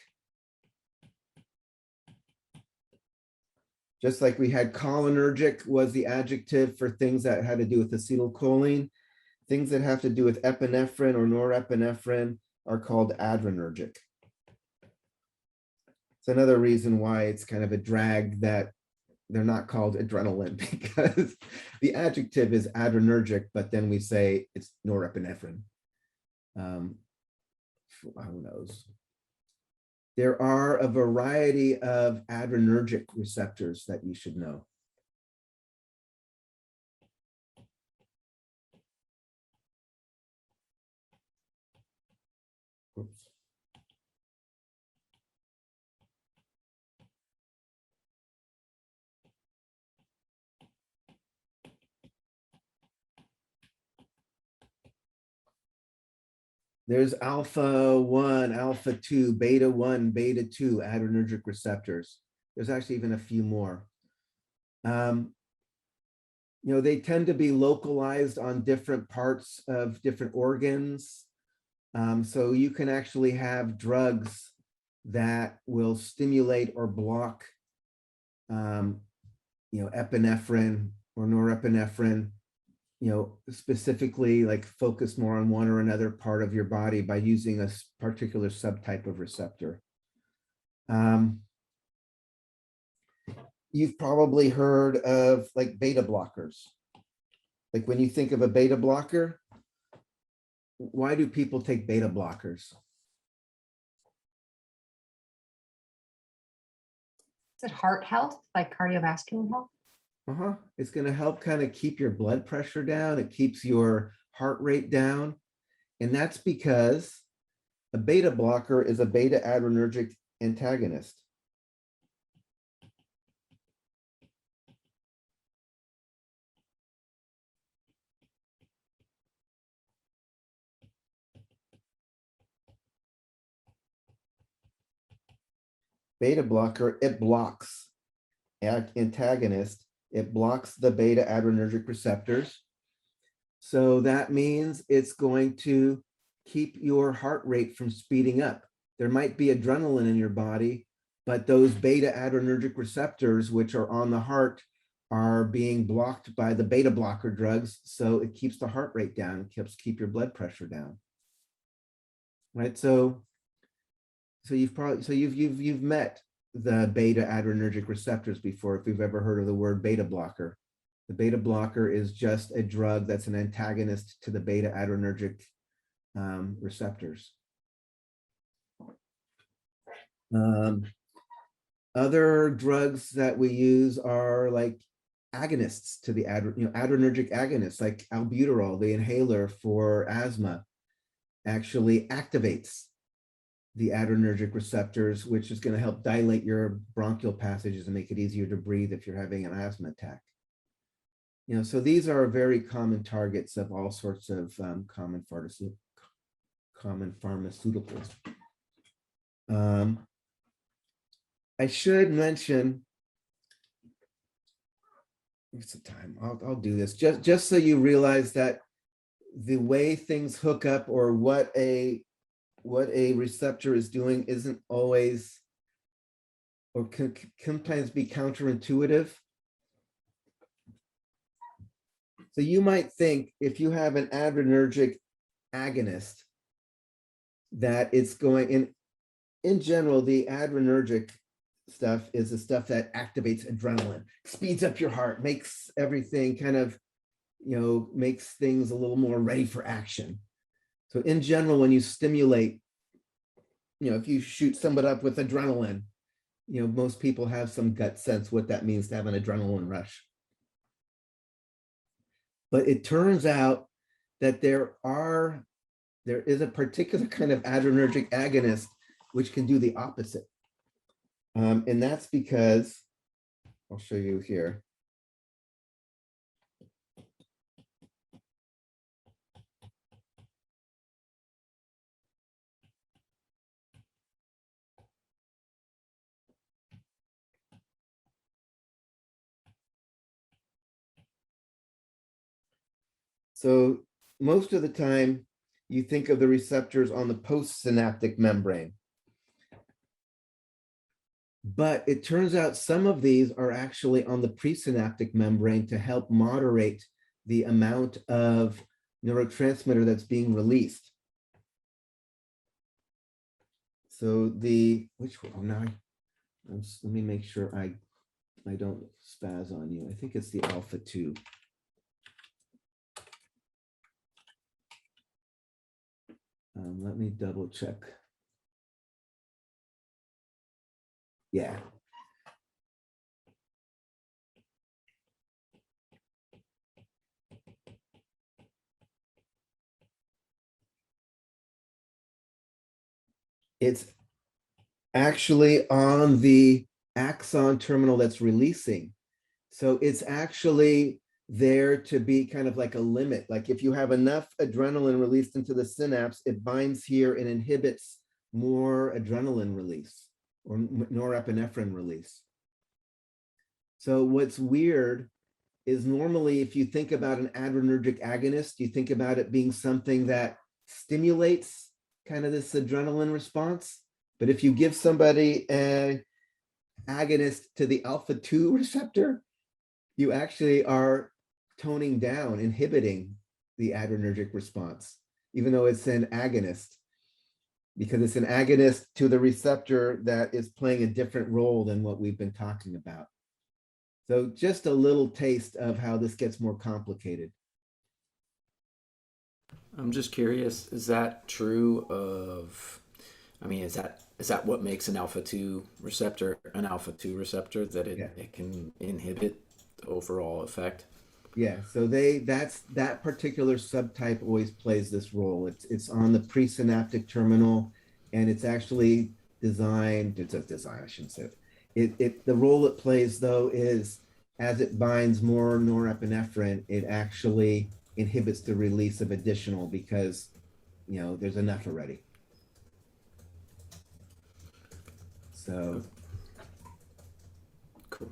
Just like we had cholinergic was the adjective for things that had to do with acetylcholine, things that have to do with epinephrine or norepinephrine are called adrenergic. It's another reason why it's kind of a drag that they're not called adrenaline, because the adjective is adrenergic, but then we say it's norepinephrine. Who knows? There are a variety of adrenergic receptors that you should know. Oops. There's alpha 1, alpha 2, beta 1, beta 2 adrenergic receptors. There's actually even a few more. They tend to be localized on different parts of different organs. So you can actually have drugs that will stimulate or block, epinephrine or norepinephrine, specifically like focus more on one or another part of your body by using a particular subtype of receptor. You've probably heard of like beta blockers. Like when you think of a beta blocker, why do people take beta blockers? Is it heart health, like cardiovascular health? It's going to help kind of keep your blood pressure down. It keeps your heart rate down. And that's because a beta blocker is a beta adrenergic antagonist. Beta blocker, it blocks antagonist. It blocks the beta adrenergic receptors. So that means it's going to keep your heart rate from speeding up. There might be adrenaline in your body, but those beta adrenergic receptors, which are on the heart, are being blocked by the beta blocker drugs. So it keeps the heart rate down, keep your blood pressure down. Right. So you've met the beta adrenergic receptors before, if you've ever heard of the word beta blocker. The beta blocker is just a drug that's an antagonist to the beta adrenergic receptors. Other drugs that we use are like agonists to the adrenergic agonists, like albuterol, the inhaler for asthma, actually activates the adrenergic receptors, which is going to help dilate your bronchial passages and make it easier to breathe if you're having an asthma attack. So these are very common targets of all sorts of common pharmaceuticals. I should mention, what's the time? I'll do this just so you realize that the way things hook up or what a receptor is doing isn't always, or can sometimes be counterintuitive. So you might think if you have an adrenergic agonist that it's going in general, the adrenergic stuff is the stuff that activates adrenaline, speeds up your heart, makes everything kind of, makes things a little more ready for action. So in general, when you stimulate, if you shoot somebody up with adrenaline, most people have some gut sense what that means to have an adrenaline rush. But it turns out that there is a particular kind of adrenergic agonist which can do the opposite. And that's because, I'll show you here. So most of the time, you think of the receptors on the postsynaptic membrane. But it turns out some of these are actually on the presynaptic membrane to help moderate the amount of neurotransmitter that's being released. So which one now? Let me make sure I don't spaz on you. I think it's the alpha 2. Let me double check. Yeah. It's actually on the axon terminal that's releasing. So it's actually there to be kind of like a limit. Like if you have enough adrenaline released into the synapse, it binds here and inhibits more adrenaline release or norepinephrine release. So what's weird is normally if you think about an adrenergic agonist, you think about it being something that stimulates kind of this adrenaline response. But if you give somebody an agonist to the alpha 2 receptor, you actually are toning down, inhibiting the adrenergic response, even though it's an agonist, because it's an agonist to the receptor that is playing a different role than what we've been talking about. So just a little taste of how this gets more complicated. I'm just curious, is that true of, I mean, is that what makes an alpha 2 receptor that it can inhibit the overall effect? Yeah, so that particular subtype always plays this role. It's on the presynaptic terminal, and it's actually designed, I shouldn't say it. The role it plays though is as it binds more norepinephrine, it actually inhibits the release of additional because there's enough already. So Cool.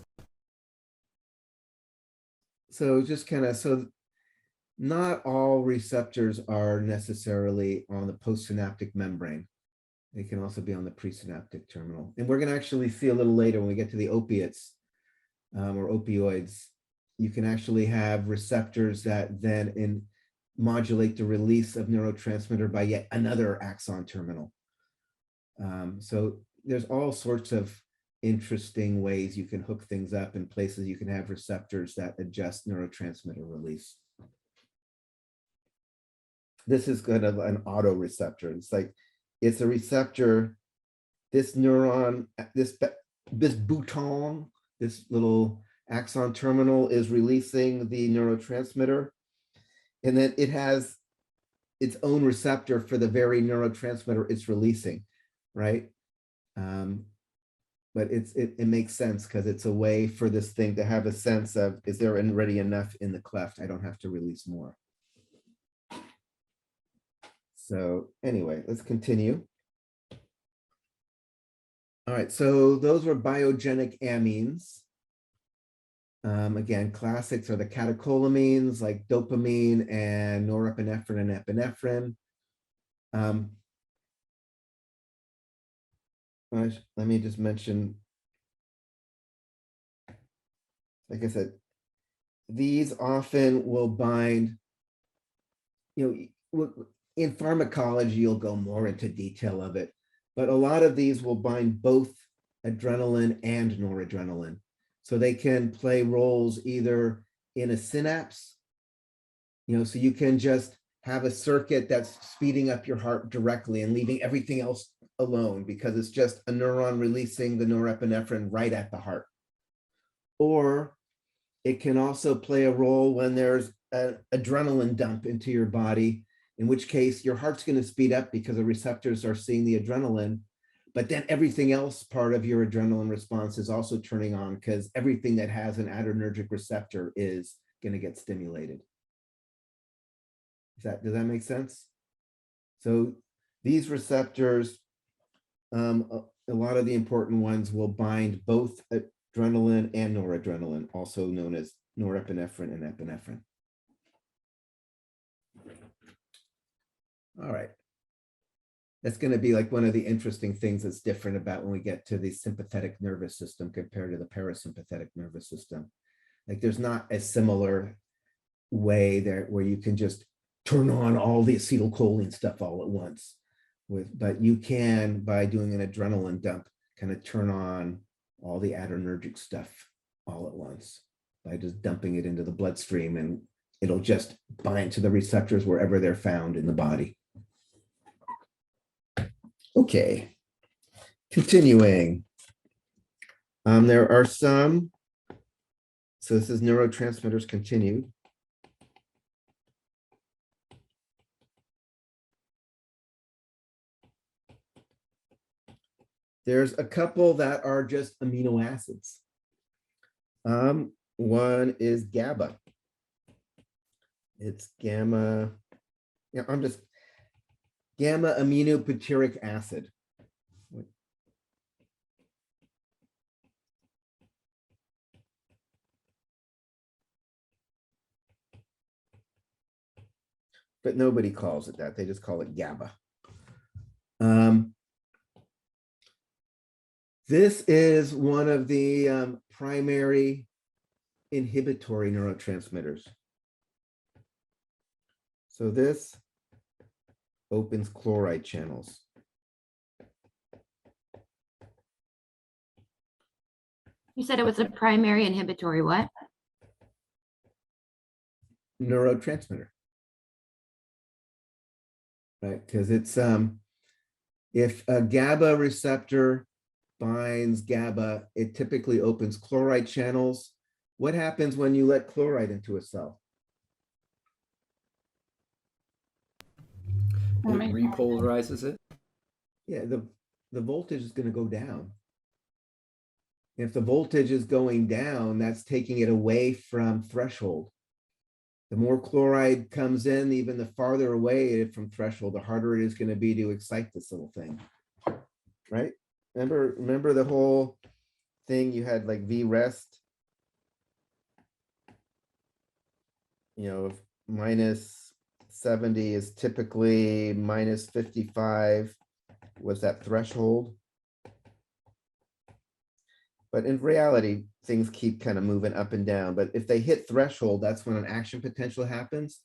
So just kind of, so not all receptors are necessarily on the postsynaptic membrane. They can also be on the presynaptic terminal. And we're going to actually see a little later when we get to the opiates or opioids, you can actually have receptors that then modulate the release of neurotransmitter by yet another axon terminal. So there's all sorts of interesting ways you can hook things up in places you can have receptors that adjust neurotransmitter release. This is kind of an autoreceptor. It's like, it's a receptor, this neuron, this bouton, this little axon terminal is releasing the neurotransmitter, and then it has its own receptor for the very neurotransmitter it's releasing, right? But it makes sense because it's a way for this thing to have a sense of, is there already enough in the cleft? I don't have to release more. So anyway, let's continue. All right, so those were biogenic amines. Again, classics are the catecholamines like dopamine and norepinephrine and epinephrine. Let me just mention, like I said, these often will bind, in pharmacology, you'll go more into detail of it, but a lot of these will bind both adrenaline and noradrenaline. So they can play roles either in a synapse, so you can just have a circuit that's speeding up your heart directly and leaving everything else alone because it's just a neuron releasing the norepinephrine right at the heart. Or it can also play a role when there's an adrenaline dump into your body, in which case your heart's going to speed up because the receptors are seeing the adrenaline, but then everything else part of your adrenaline response is also turning on because everything that has an adrenergic receptor is going to get stimulated. Does that make sense? So these receptors, a lot of the important ones will bind both adrenaline and noradrenaline, also known as norepinephrine and epinephrine. All right. That's going to be like one of the interesting things that's different about when we get to the sympathetic nervous system compared to the parasympathetic nervous system. Like there's not a similar way there where you can just turn on all the acetylcholine stuff all at once but you can, by doing an adrenaline dump, kind of turn on all the adrenergic stuff all at once by just dumping it into the bloodstream, and it'll just bind to the receptors wherever they're found in the body. Okay, continuing. There are some, so this is neurotransmitters continued. There's a couple that are just amino acids. One is GABA. It's gamma, gamma aminobutyric acid. But nobody calls it that. They just call it GABA. This is one of the primary inhibitory neurotransmitters. So this opens chloride channels. You said it was a primary inhibitory what? Neurotransmitter. Right, because it's if a GABA receptor binds GABA, it typically opens chloride channels. What happens when you let chloride into a cell? It repolarizes it. Yeah, the voltage is going to go down. If the voltage is going down, that's taking it away from threshold. The more chloride comes in, even the farther away from threshold, the harder it is going to be to excite this little thing, right? Remember the whole thing you had like V rest, you know, if minus 70 is typically minus 55 was that threshold. But in reality, things keep kind of moving up and down. But if they hit threshold, that's when an action potential happens.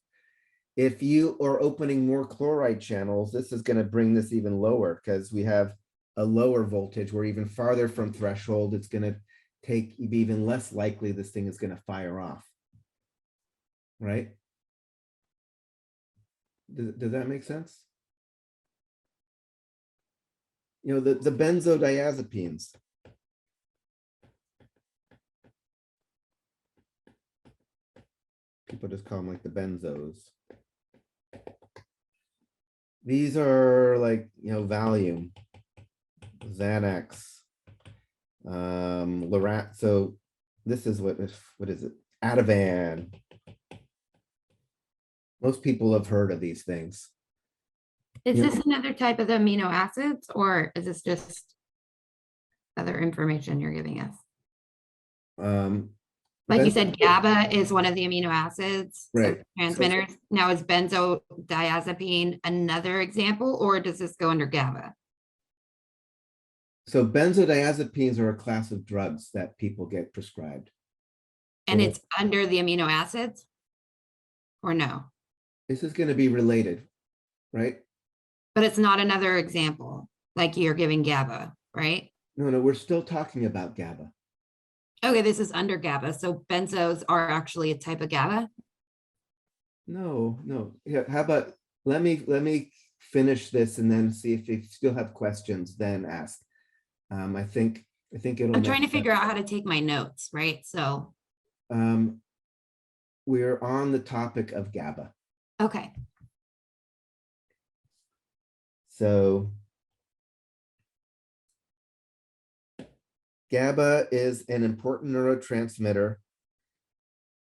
If you are opening more chloride channels, this is going to bring this even lower because we have a lower voltage. We're even farther from threshold. It's going to be even less likely this thing is going to fire off. Right? Does that make sense? You know, the benzodiazepines. People just call them like the benzos. These are like, you know, Valium, Xanax, Lorat. So this is what is it? Ativan. Most people have heard of these things. Is Yeah. this another type of the amino acids, or is this just other information you're giving us? Like you said, GABA is one of the amino acids, Right. transmitters. Now is benzodiazepine another example, or does this go under GABA? So benzodiazepines are a class of drugs that people get prescribed. And Well, it's under the amino acids? Or no? This is going to be related, right? But it's not another example, like you're giving GABA, right? No, we're still talking about GABA. Okay, this is under GABA. So benzos are actually a type of GABA? No. Yeah, how about let me finish this and then see if you still have questions, then ask. I think it'll I'm trying to make figure sense. out how to take my notes, right? So, We're on the topic of GABA. okay. So GABA is an important neurotransmitter.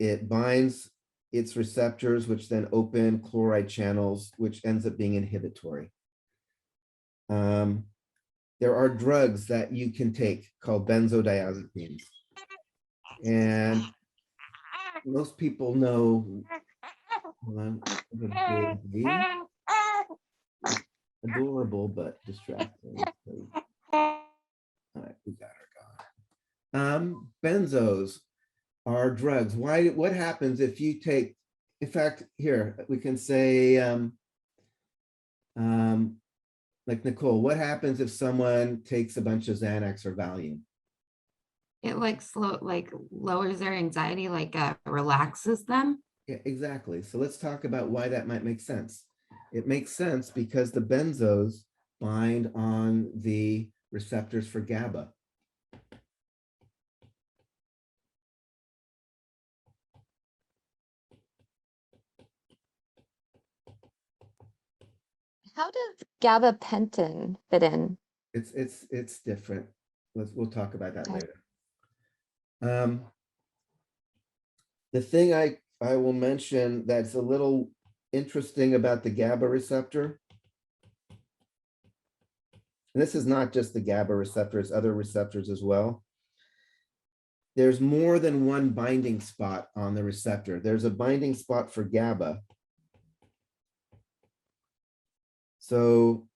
It binds its receptors, which then open chloride channels, which ends up being inhibitory. There are drugs that you can take called benzodiazepines. And most people know, hold on, adorable but distracting. All right, we got her going. Benzos are drugs. Why? What happens if you take? In fact, here we can say, like Nicole, what happens if someone takes a bunch of Xanax or Valium? It lowers their anxiety, relaxes them. Yeah, exactly. So let's talk about why that might make sense. It makes sense because the benzos bind on the receptors for GABA. How does gabapentin fit in? It's different. We'll talk about that Okay. later. The thing I will mention that's a little interesting about the GABA receptor, and this is not just the GABA receptor, it's other receptors as well. There's more than one binding spot on the receptor. There's a binding spot for GABA. So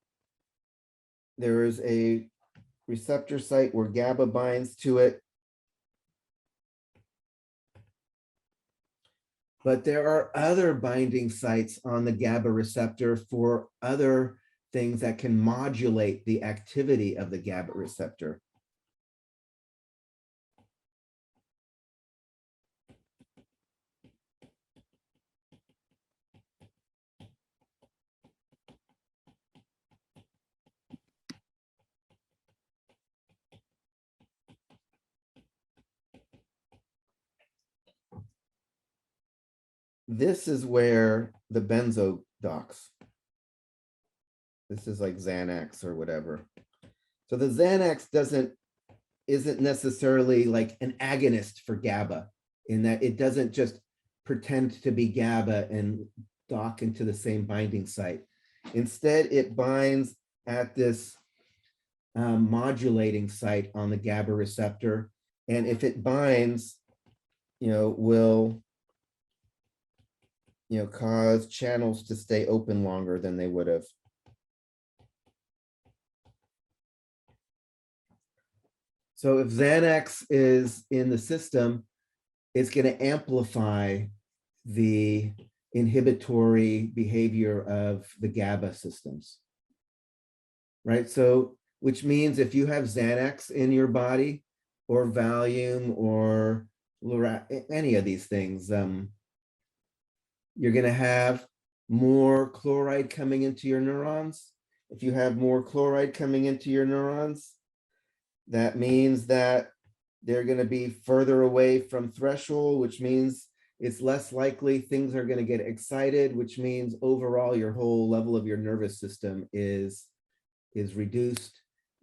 there is a receptor site where GABA binds to it. But there are other binding sites on the GABA receptor for other things that can modulate the activity of the GABA receptor. This is where the benzo docks. This is like Xanax or whatever. So the Xanax isn't necessarily like an agonist for GABA in that it doesn't just pretend to be GABA and dock into the same binding site. Instead, it binds at this modulating site on the GABA receptor. And if it binds, will cause channels to stay open longer than they would have. So if Xanax is in the system, it's going to amplify the inhibitory behavior of the GABA systems, right? So, which means if you have Xanax in your body or Valium or any of these things, you're going to have more chloride coming into your neurons. If you have more chloride coming into your neurons, that means that they're going to be further away from threshold, which means it's less likely things are going to get excited, which means overall your whole level of your nervous system is reduced.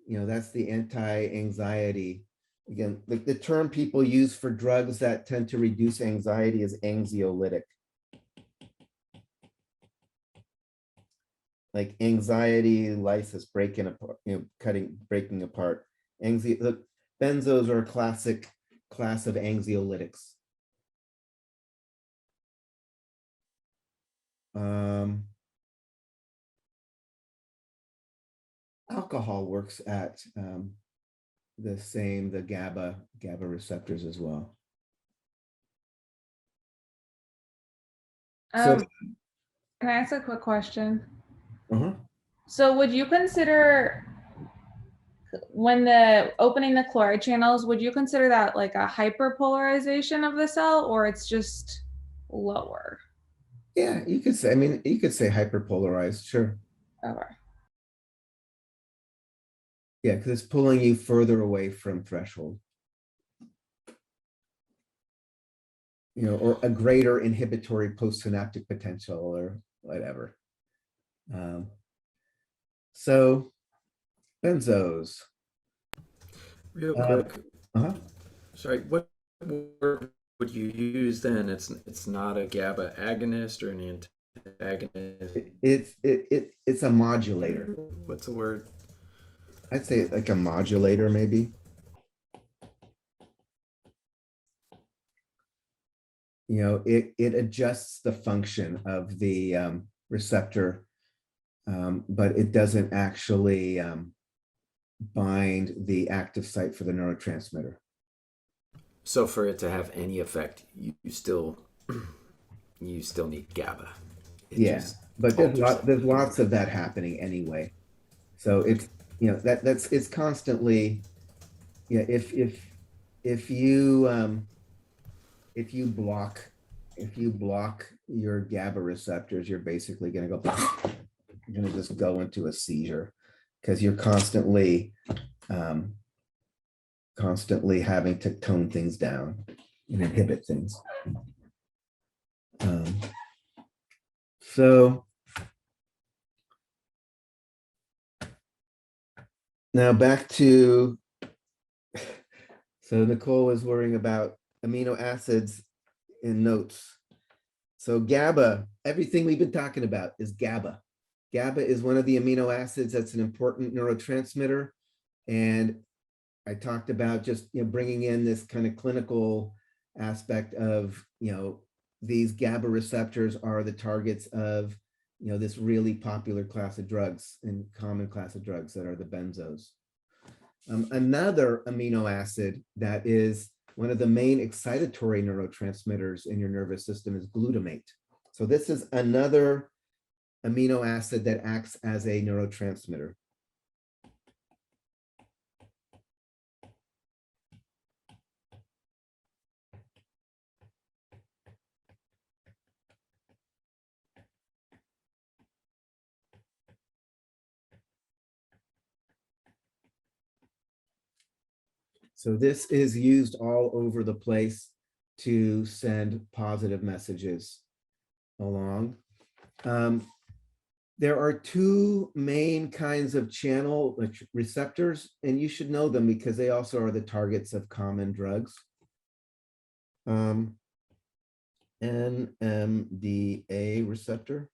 That's the anti-anxiety. Again, the term people use for drugs that tend to reduce anxiety is anxiolytic. Like anxiety, lysis, breaking apart, breaking apart. Look, benzos are a classic class of anxiolytics. Alcohol works at the GABA receptors as well. Can I ask a quick question? Uh-huh. So would you consider when opening the chloride channels, would you consider that like a hyperpolarization of the cell, or it's just lower? Yeah, you could say, you could say hyperpolarized, sure. Okay. Yeah, because it's pulling you further away from threshold. Or a greater inhibitory postsynaptic potential or whatever. So benzos. Real quick. Uh-huh. Sorry, what word would you use then? It's not a GABA agonist or an antagonist. It's a modulator. What's the word? I'd say like a modulator, maybe. It adjusts the function of the receptor but it doesn't actually bind the active site for the neurotransmitter. So for it to have any effect, you still need GABA. It Yeah, just but alters it. there's lots of that happening anyway. So it's, you know, that's it's constantly, yeah. If you block your GABA receptors, you're basically going to go, you're going to just go into a seizure because you're constantly having to tone things down and inhibit things. So now back to, so Nicole was worrying about amino acids in notes. So GABA, everything we've been talking about is GABA. GABA is one of the amino acids that's an important neurotransmitter. And I talked about just, you know, bringing in this kind of clinical aspect of, you know, these GABA receptors are the targets of, you know, this really popular class of drugs and common class of drugs that are the benzos. Another amino acid that is one of the main excitatory neurotransmitters in your nervous system is glutamate. So this is another amino acid that acts as a neurotransmitter. So this is used all over the place to send positive messages along. There are two main kinds of channel receptors, and you should know them because they also are the targets of common drugs. NMDA receptor.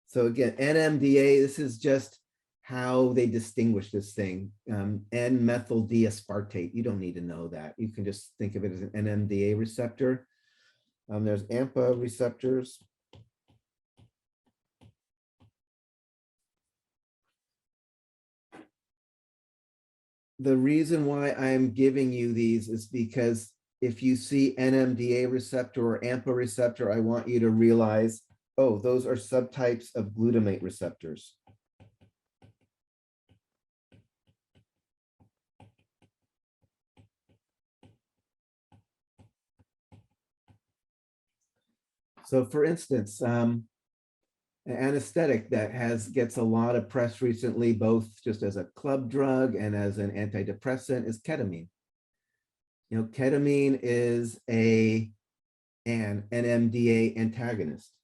So again, NMDA, this is just how they distinguish this thing. N-methyl D-aspartate, you don't need to know that. You can just think of it as an NMDA receptor. There's AMPA receptors. The reason why I'm giving you these is because if you see NMDA receptor or AMPA receptor, I want you to realize, oh, those are subtypes of glutamate receptors. So for instance, an anesthetic that gets a lot of press recently, both just as a club drug and as an antidepressant, is ketamine. You know, ketamine is an NMDA antagonist.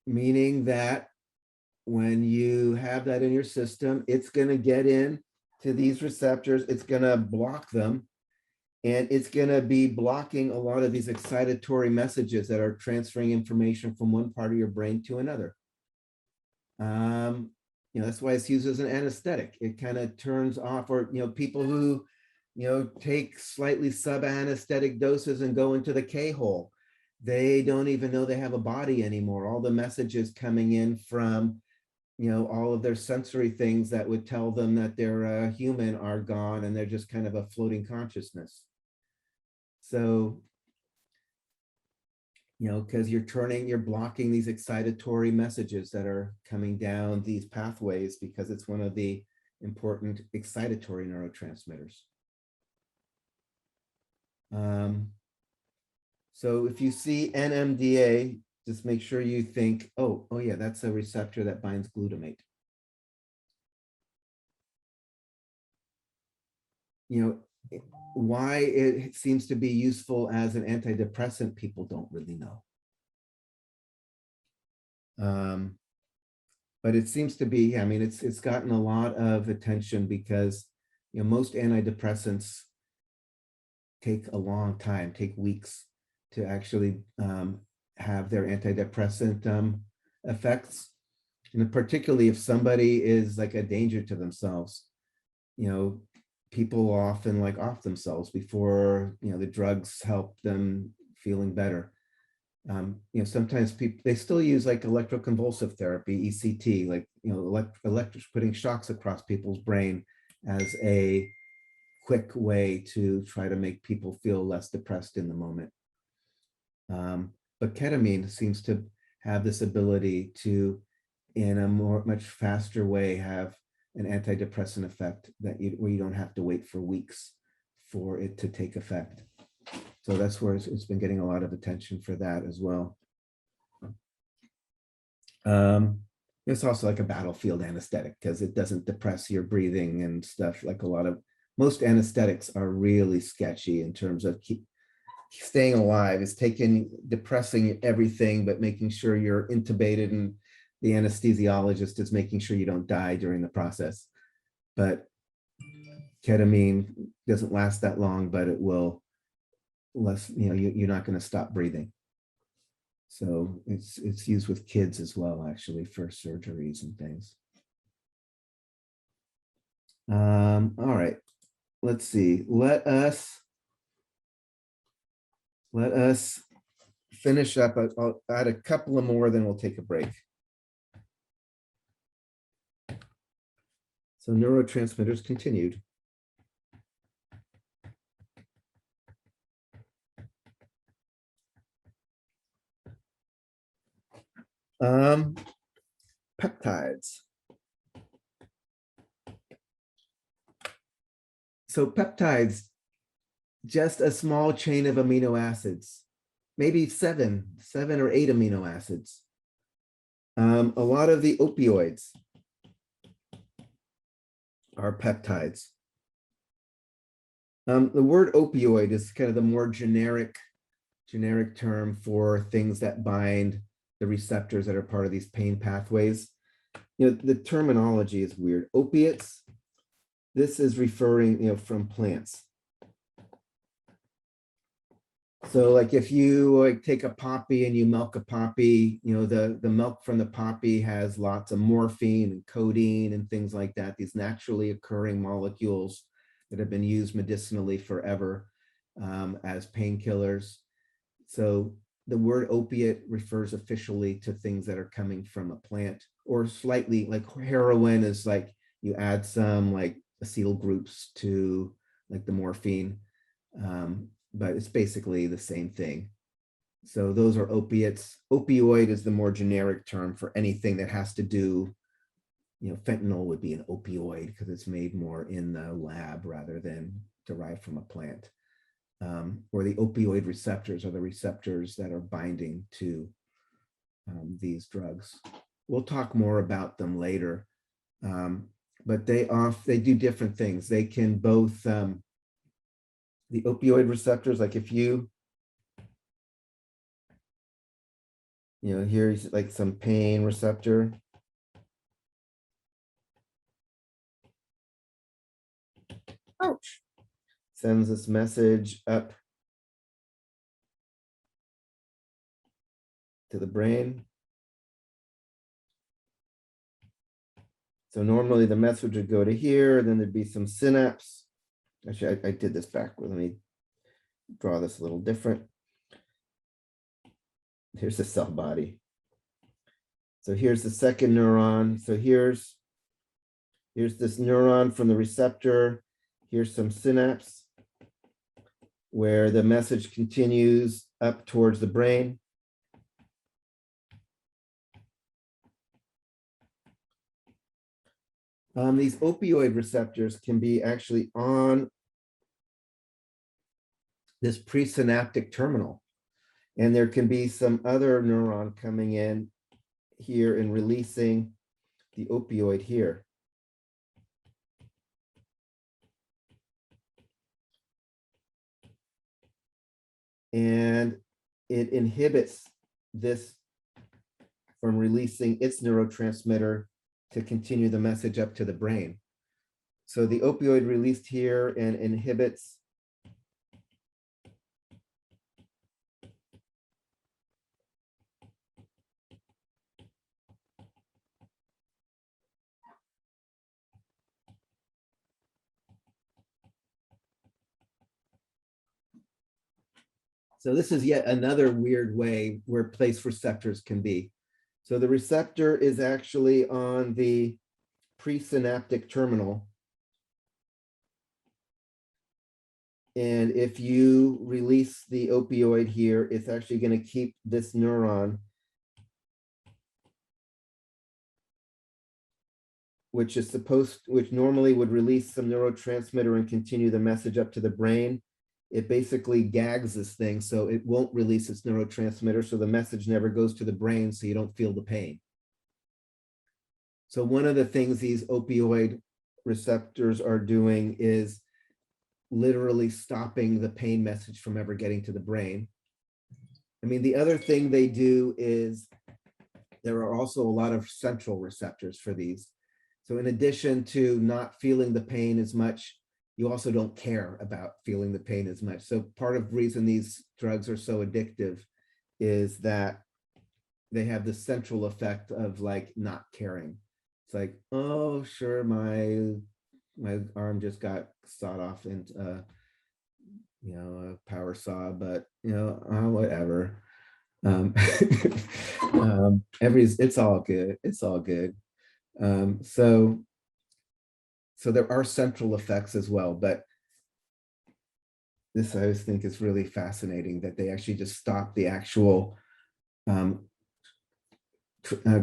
Meaning that when you have that in your system, it's going to get in to these receptors, it's going to block them, and it's going to be blocking a lot of these excitatory messages that are transferring information from one part of your brain to another. You know, that's why it's used as an anesthetic. It kind of turns off, or, you know, people who, you know, take slightly sub-anesthetic doses and go into the K-hole, they don't even know they have a body anymore. All the messages coming in from, you know, all of their sensory things that would tell them that they're a human are gone, and they're just kind of a floating consciousness. So, you know, because you're blocking these excitatory messages that are coming down these pathways because it's one of the important excitatory neurotransmitters. So if you see NMDA, just make sure you think, oh yeah, that's a receptor that binds glutamate. You know, why it seems to be useful as an antidepressant, people don't really know. But it seems to be, I mean, it's gotten a lot of attention because, you know, most antidepressants take a long time, take weeks to actually have their antidepressant effects. And particularly if somebody is like a danger to themselves, people often like off themselves before, the drugs help them feeling better. Sometimes people, they still use like electroconvulsive therapy, ECT, like, putting shocks across people's brain as a quick way to try to make people feel less depressed in the moment. But ketamine seems to have this ability to, in a much faster way, have an antidepressant effect where you don't have to wait for weeks for it to take effect. So that's where it's been getting a lot of attention for that as well. It's also like a battlefield anesthetic because it doesn't depress your breathing and stuff. Like most anesthetics are really sketchy in terms of staying alive. It's depressing everything, but making sure you're intubated, and the anesthesiologist is making sure you don't die during the process. But ketamine doesn't last that long, but it will you're not going to stop breathing. So it's used with kids as well, actually, for surgeries and things. All right, let's see. Let us finish up. I'll add a couple of more, then we'll take a break. So neurotransmitters continued. Peptides. So peptides, just a small chain of amino acids, maybe seven or eight amino acids. A lot of the opioids are peptides. The word opioid is kind of the more generic term for things that bind the receptors that are part of these pain pathways. The terminology is weird. Opiates, this is referring, from plants. So like if you take a poppy and you milk a poppy, the milk from the poppy has lots of morphine and codeine and things like that, these naturally occurring molecules that have been used medicinally forever as painkillers. So the word opiate refers officially to things that are coming from a plant, or slightly like heroin is like you add some like acetyl groups to like the morphine, but it's basically the same thing. So those are opiates. Opioid is the more generic term for anything that has to do, fentanyl would be an opioid because it's made more in the lab rather than derived from a plant. Or the opioid receptors are the receptors that are binding to these drugs. We'll talk more about them later, but they do different things. They can both, the opioid receptors, like if here's like some pain receptor. Ouch. Sends this message up to the brain. So normally the message would go to here, then there'd be some synapse. Actually, I did this backward. Let me draw this a little different. Here's the cell body. So here's the second neuron. So here's this neuron from the receptor. Here's some synapse where the message continues up towards the brain. These opioid receptors can be actually on this presynaptic terminal. And there can be some other neuron coming in here and releasing the opioid here. And it inhibits this from releasing its neurotransmitter to continue the message up to the brain. So the opioid released here and inhibits So this is yet another weird way where place receptors can be. So the receptor is actually on the presynaptic terminal. And if you release the opioid here, it's actually going to keep this neuron, which normally would release some neurotransmitter and continue the message up to the brain. It basically gags this thing, so it won't release its neurotransmitter, so the message never goes to the brain, so you don't feel the pain. So one of the things these opioid receptors are doing is literally stopping the pain message from ever getting to the brain. I mean, the other thing they do is there are also a lot of central receptors for these. So in addition to not feeling the pain as much, you also don't care about feeling the pain as much. So part of the reason these drugs are so addictive is that they have the central effect of like not caring. It's like, oh, sure, my arm just got sawed off into a power saw, but whatever. It's all good. It's all good. So there are central effects as well, but this I always think is really fascinating that they actually just stop the actual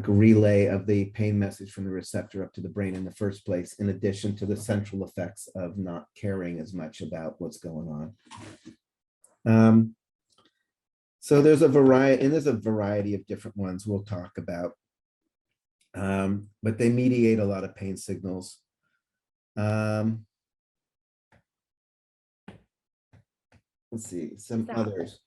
relay of the pain message from the receptor up to the brain in the first place, in addition to the central effects of not caring as much about what's going on. So there's a variety of different ones we'll talk about, but they mediate a lot of pain signals. Let's see, some So- others.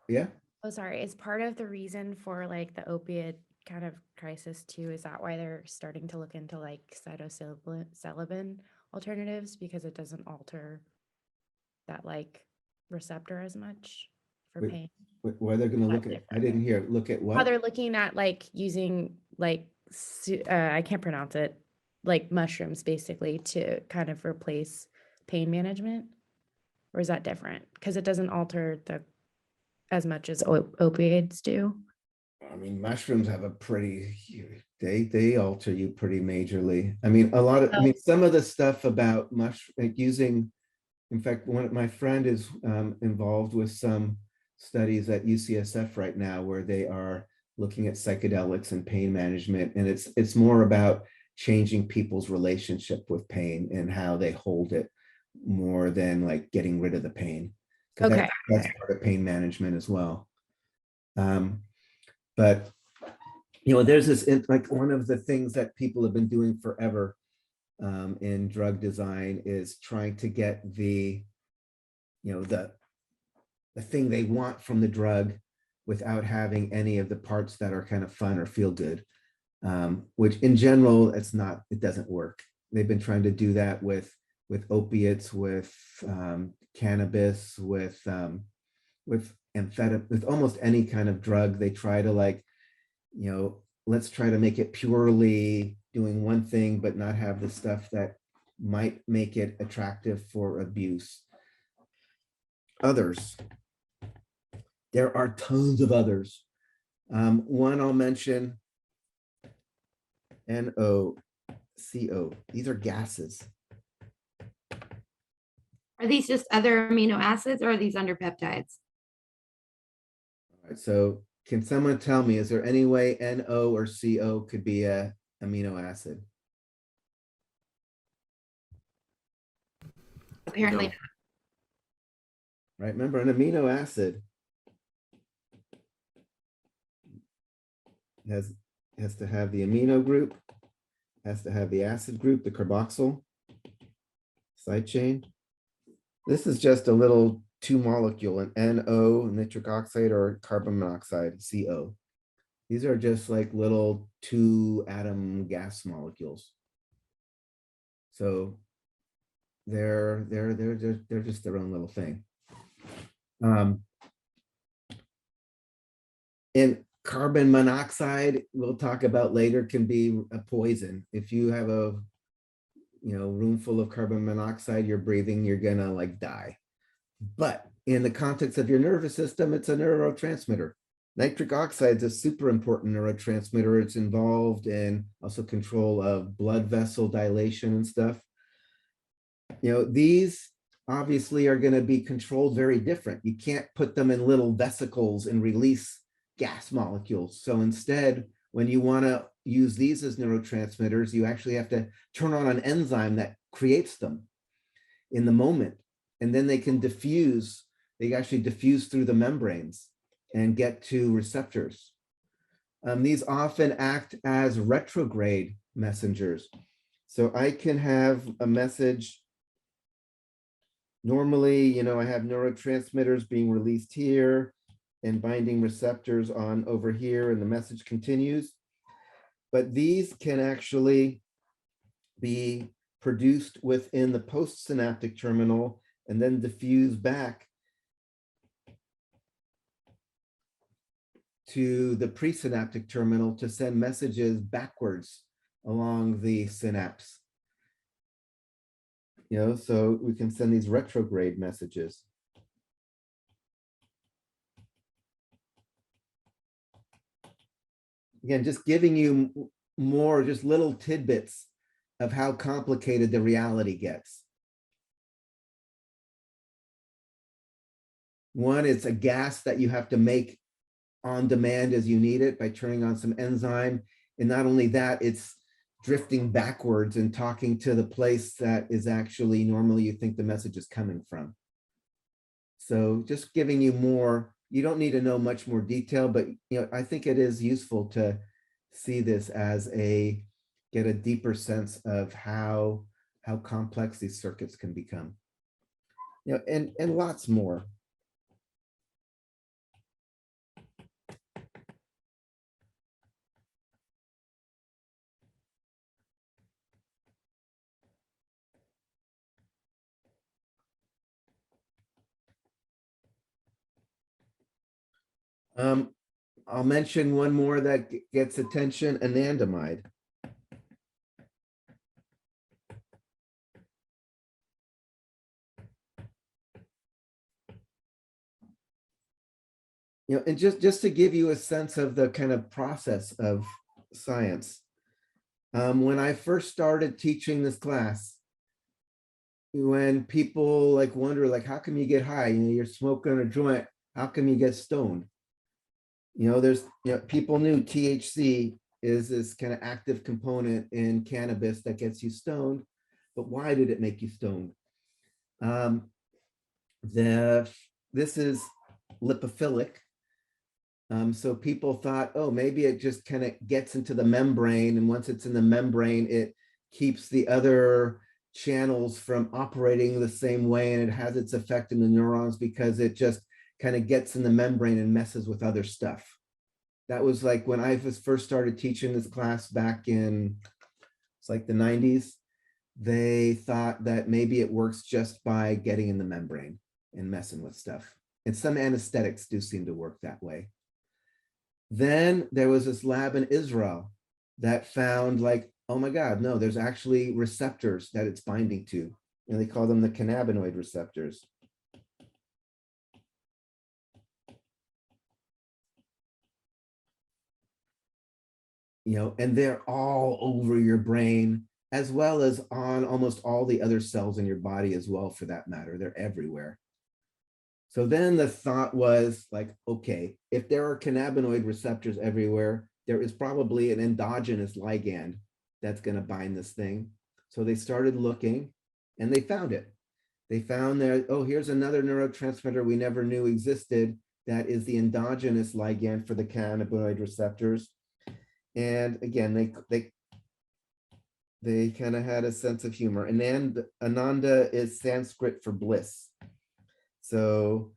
Yeah. Oh, sorry. Is part of the reason for like the opiate kind of crisis too, is that why they're starting to look into like psilocybin alternatives, because it doesn't alter that like receptor as much for Wait, pain? Why they're going to That's look at? I different. didn't hear. Look at How what? they're looking at like using like I can't pronounce it, like mushrooms basically to kind of replace pain management, or is that different because it doesn't alter the as much as opioids do? I mean, mushrooms have a pretty, they alter you pretty majorly. I mean, I mean, some of the stuff about like using, in fact, my friend is involved with some studies at UCSF right now where they are looking at psychedelics and pain management. And it's more about changing people's relationship with pain and how they hold it more than like getting rid of the pain. 'Cause Okay. that's part of pain management as well. But there's this, like one of the things that people have been doing forever in drug design is trying to get the thing they want from the drug without having any of the parts that are kind of fun or feel good, which in general, it doesn't work. They've been trying to do that with opiates, with cannabis, with amphetamine, with almost any kind of drug. They try to let's try to make it purely doing one thing, but not have the stuff that might make it attractive for abuse. Others. There are tons of others. One I'll mention, NOCO. These are gases. Are these just other amino acids or are these under peptides? All right, so can someone tell me, is there any way NO or CO could be a amino acid? Apparently, No. Right, remember an amino acid has to have the amino group, has to have the acid group, the carboxyl side chain. This is just a little 2-molecule, an NO, nitric oxide, or carbon monoxide, CO. These are just like little 2-atom gas molecules. So they're just their own little thing. And carbon monoxide, we'll talk about later, can be a poison. If you have a room full of carbon monoxide you're breathing, you're gonna like die. But in the context of your nervous system, it's a neurotransmitter. Nitric oxide is a super important neurotransmitter. It's involved in also control of blood vessel dilation and stuff. You know, these obviously are going to be controlled very different. You can't put them in little vesicles and release gas molecules. So instead, when you want to use these as neurotransmitters, you actually have to turn on an enzyme that creates them in the moment. And then they can diffuse, they actually diffuse through the membranes and get to receptors. These often act as retrograde messengers. So I can have a message. Normally, you know, I have neurotransmitters being released here and binding receptors on over here, and the message continues. But these can actually be produced within the postsynaptic terminal and then diffuse back to the presynaptic terminal to send messages backwards along the synapse. You know, so we can send these retrograde messages. Again, just giving you more, just little tidbits of how complicated the reality gets. One, it's a gas that you have to make on demand as you need it by turning on some enzyme. And not only that, it's drifting backwards and talking to the place that is actually normally you think the message is coming from. So just giving you more, you don't need to know much more detail, but you know, I think it is useful to see this as get a deeper sense of how complex these circuits can become. You know, and lots more. I'll mention one more that gets attention, anandamide. You know, and just to give you a sense of the kind of process of science, when I first started teaching this class, when people like wonder, like, how come you get high? You know, you're smoking a joint. How come you get stoned? You know, there's, you know, people knew THC is this kind of active component in cannabis that gets you stoned, but why did it make you stoned? This is lipophilic. So people thought, oh, maybe it just kind of gets into the membrane, and once it's in the membrane, it keeps the other channels from operating the same way, and it has its effect in the neurons because it just kind of gets in the membrane and messes with other stuff. That was like when I first started teaching this class back in, it's like the 90s. They thought that maybe it works just by getting in the membrane and messing with stuff. And some anesthetics do seem to work that way. Then there was this lab in Israel that found, like, oh my God, no, there's actually receptors that it's binding to. And they call them the cannabinoid receptors. You know, and they're all over your brain, as well as on almost all the other cells in your body as well, for that matter. They're everywhere. So then the thought was like, okay, if there are cannabinoid receptors everywhere, there is probably an endogenous ligand that's going to bind this thing. So they started looking and they found it. They found that, oh, here's another neurotransmitter we never knew existed that is the endogenous ligand for the cannabinoid receptors. And again, they kind of had a sense of humor. And Ananda is Sanskrit for bliss. So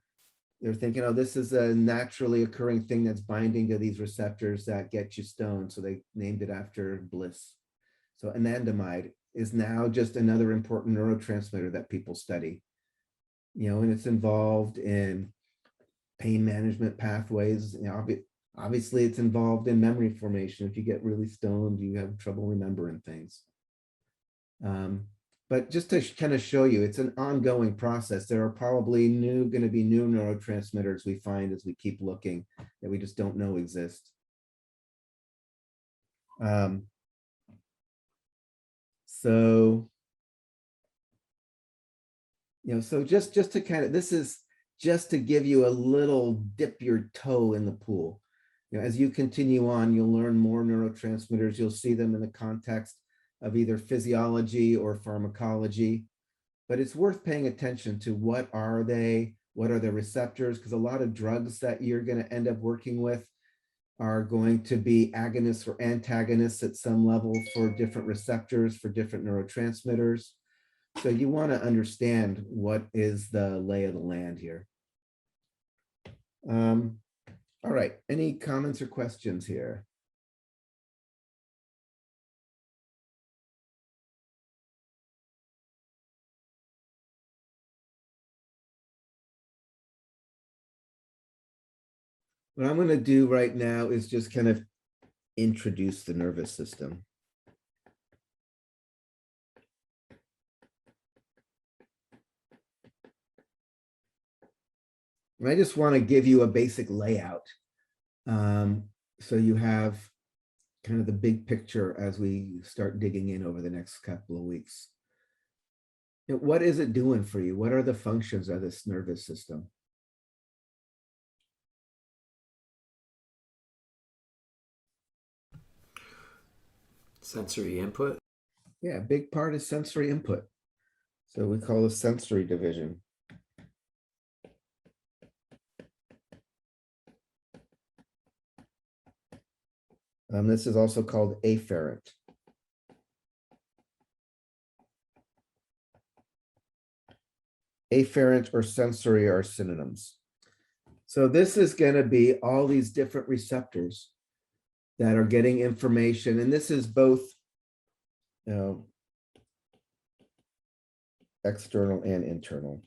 they're thinking, oh, this is a naturally occurring thing that's binding to these receptors that get you stoned. So they named it after bliss. So anandamide is now just another important neurotransmitter that people study. You know, and it's involved in pain management pathways. You know, obviously, it's involved in memory formation. If you get really stoned, you have trouble remembering things. But just to kind of show you, it's an ongoing process. There are probably going to be new neurotransmitters we find as we keep looking that we just don't know exist. So just to kind of, this is just to give you a little dip your toe in the pool. As you continue on, you'll learn more neurotransmitters. You'll see them in the context of either physiology or pharmacology, but it's worth paying attention to what are they, what are the receptors, because a lot of drugs that you're going to end up working with are going to be agonists or antagonists at some level for different receptors, for different neurotransmitters. So you want to understand what is the lay of the land here. All right, any comments or questions here? What I'm going to do right now is just kind of introduce the nervous system. And I just want to give you a basic layout. So you have kind of the big picture as we start digging in over the next couple of weeks. What is it doing for you? What are the functions of this nervous system? Sensory input. Yeah, a big part is sensory input. So we call it sensory division. This is also called afferent. Afferent or sensory are synonyms. So this is going to be all these different receptors that are getting information, and this is both external and internal.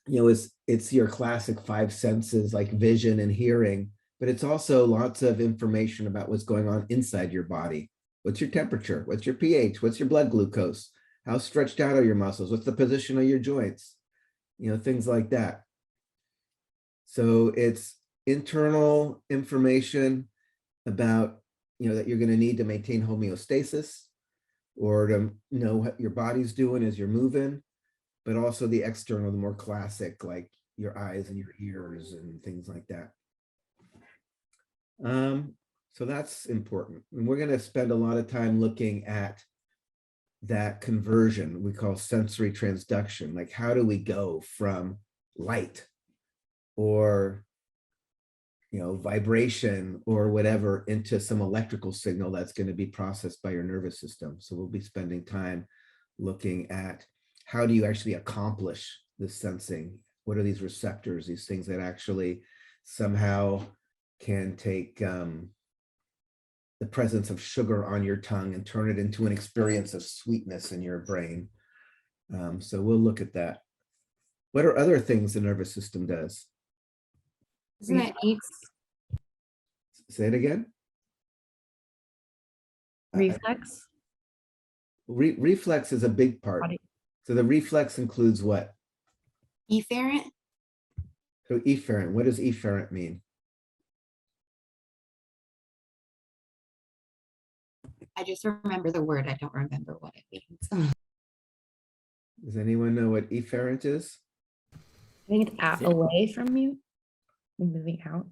It's your classic five senses like vision and hearing, but it's also lots of information about what's going on inside your body. What's your temperature? What's your pH? What's your blood glucose? How stretched out are your muscles? What's the position of your joints? Things like that. So it's internal information about, that you're going to need to maintain homeostasis or to know what your body's doing as you're moving, but also the external, the more classic, like your eyes and your ears and things like that. So that's important. And we're going to spend a lot of time looking at that conversion we call sensory transduction. Like, how do we go from light or vibration or whatever into some electrical signal that's going to be processed by your nervous system. So we'll be spending time looking at how do you actually accomplish this sensing? What are these receptors, these things that actually somehow can take the presence of sugar on your tongue and turn it into an experience of sweetness in your brain. So we'll look at that. What are other things the nervous system does? Isn't it eats? Say it again. Reflex. Reflex is a big part. Body. So the reflex includes what? Efferent? So efferent, what does efferent mean? I just remember the word. I don't remember what it means. Does anyone know what efferent is? I think it's Yeah. away from you, moving out.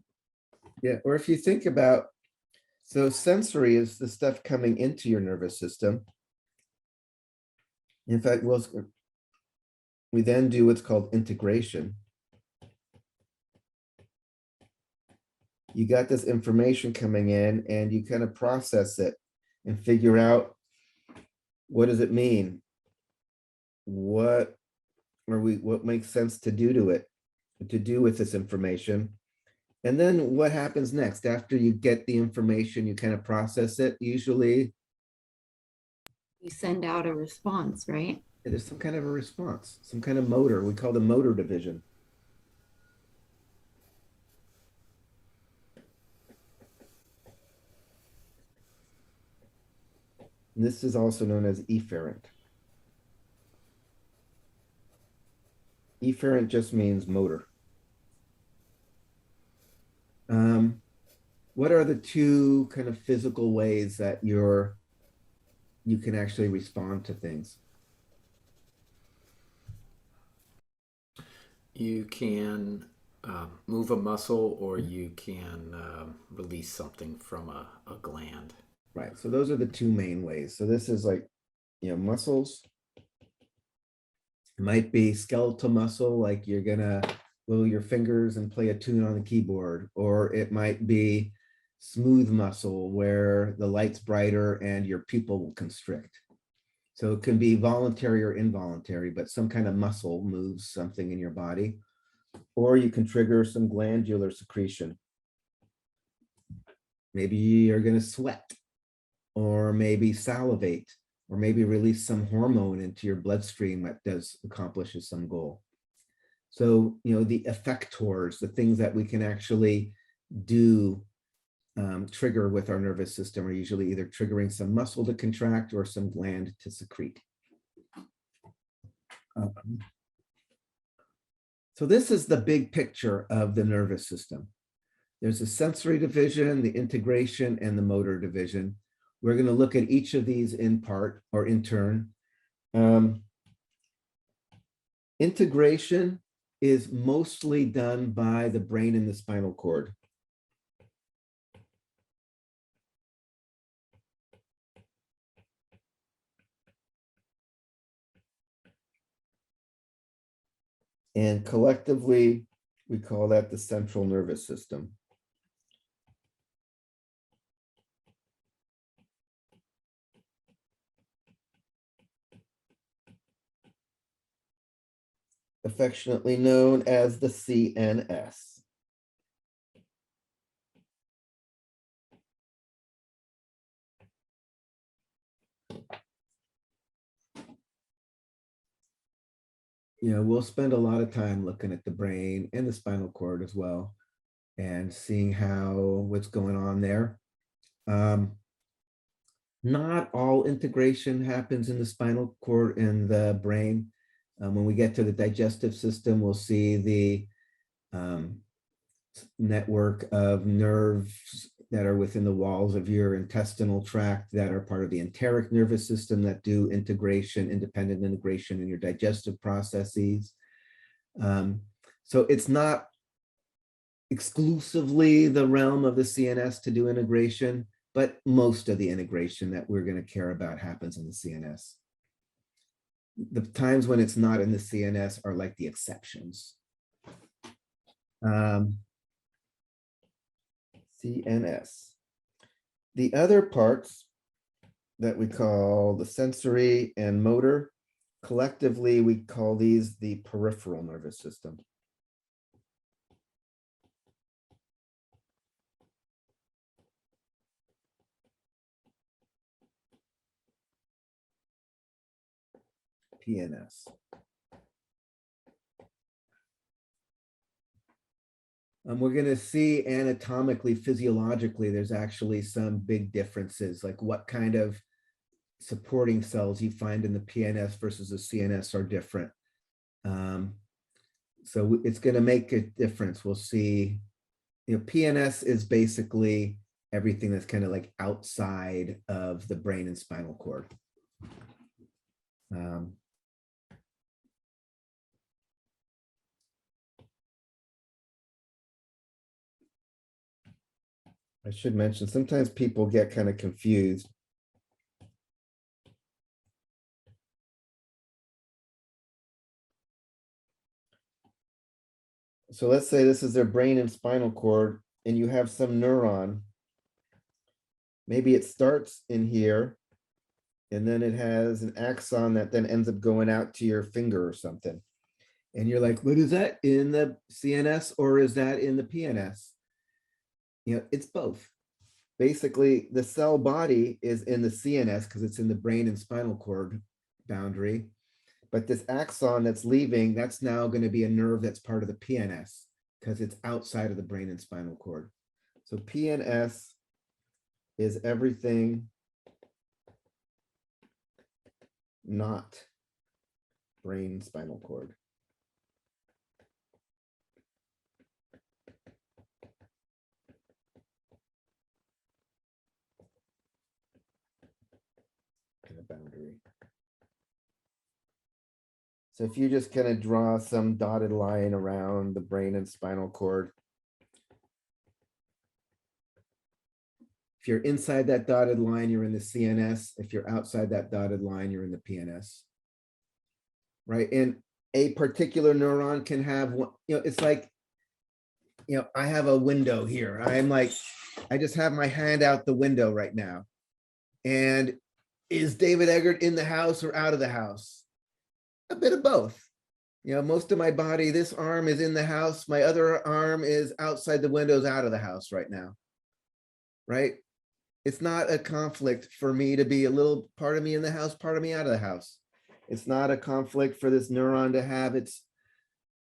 Yeah, or if you think about, so sensory is the stuff coming into your nervous system. In fact, we then do what's called integration. You got this information coming in and you kind of process it and figure out, what does it mean? What makes sense to do with this information? And then what happens next? After you get the information, you kind of process it. Usually You send out a response, right? there's some kind of a response, some kind of motor. We call the motor division. And this is also known as efferent. Efferent just means motor. What are the two kind of physical ways that you can actually respond to things? You can move a muscle, or you can release something from a gland. Right. So those are the two main ways. So this is like, muscles. It might be skeletal muscle, like you're gonna wiggle your fingers and play a tune on the keyboard, or it might be smooth muscle where the light's brighter and your pupil will constrict. So it can be voluntary or involuntary, but some kind of muscle moves something in your body, or you can trigger some glandular secretion. Maybe you're going to sweat, or maybe salivate, or maybe release some hormone into your bloodstream that accomplishes some goal. So, the effectors, the things that we can actually do, trigger with our nervous system, are usually either triggering some muscle to contract or some gland to secrete. So this is the big picture of the nervous system. There's a sensory division, the integration, and the motor division. We're going to look at each of these in part or in turn. Integration is mostly done by the brain and the spinal cord. And collectively, we call that the central nervous system. Affectionately known as the CNS. We'll spend a lot of time looking at the brain and the spinal cord as well, and seeing what's going on there. Not all integration happens in the spinal cord and the brain. When we get to the digestive system, we'll see the network of nerves that are within the walls of your intestinal tract that are part of the enteric nervous system that do integration, independent integration in your digestive processes. So it's not exclusively the realm of the CNS to do integration, but most of the integration that we're going to care about happens in the CNS. The times when it's not in the CNS are like the exceptions. CNS. The other parts that we call the sensory and motor, collectively, we call these the peripheral nervous system. PNS. We're going to see anatomically, physiologically, there's actually some big differences, like what kind of supporting cells you find in the PNS versus the CNS are different. So it's going to make a difference. We'll see, PNS is basically everything that's kind of like outside of the brain and spinal cord. I should mention, sometimes people get kind of confused. So let's say this is their brain and spinal cord, and you have some neuron. Maybe it starts in here, and then it has an axon that then ends up going out to your finger or something. And you're like, what is that, in the CNS or is that in the PNS? It's both. Basically, the cell body is in the CNS because it's in the brain and spinal cord boundary. But this axon that's leaving, that's now going to be a nerve that's part of the PNS because it's outside of the brain and spinal cord. So PNS is everything not brain spinal cord. And a boundary. So if you just kind of draw some dotted line around the brain and spinal cord, if you're inside that dotted line, you're in the CNS. If you're outside that dotted line, you're in the PNS. Right? And a particular neuron can have one, it's like, I have a window here. I just have my hand out the window right now. And is David Eggert in the house or out of the house? A bit of both. Most of my body, this arm is in the house. My other arm is outside the windows, out of the house right now. Right? It's not a conflict for me to be a little part of me in the house, part of me out of the house. It's not a conflict for this neuron to have its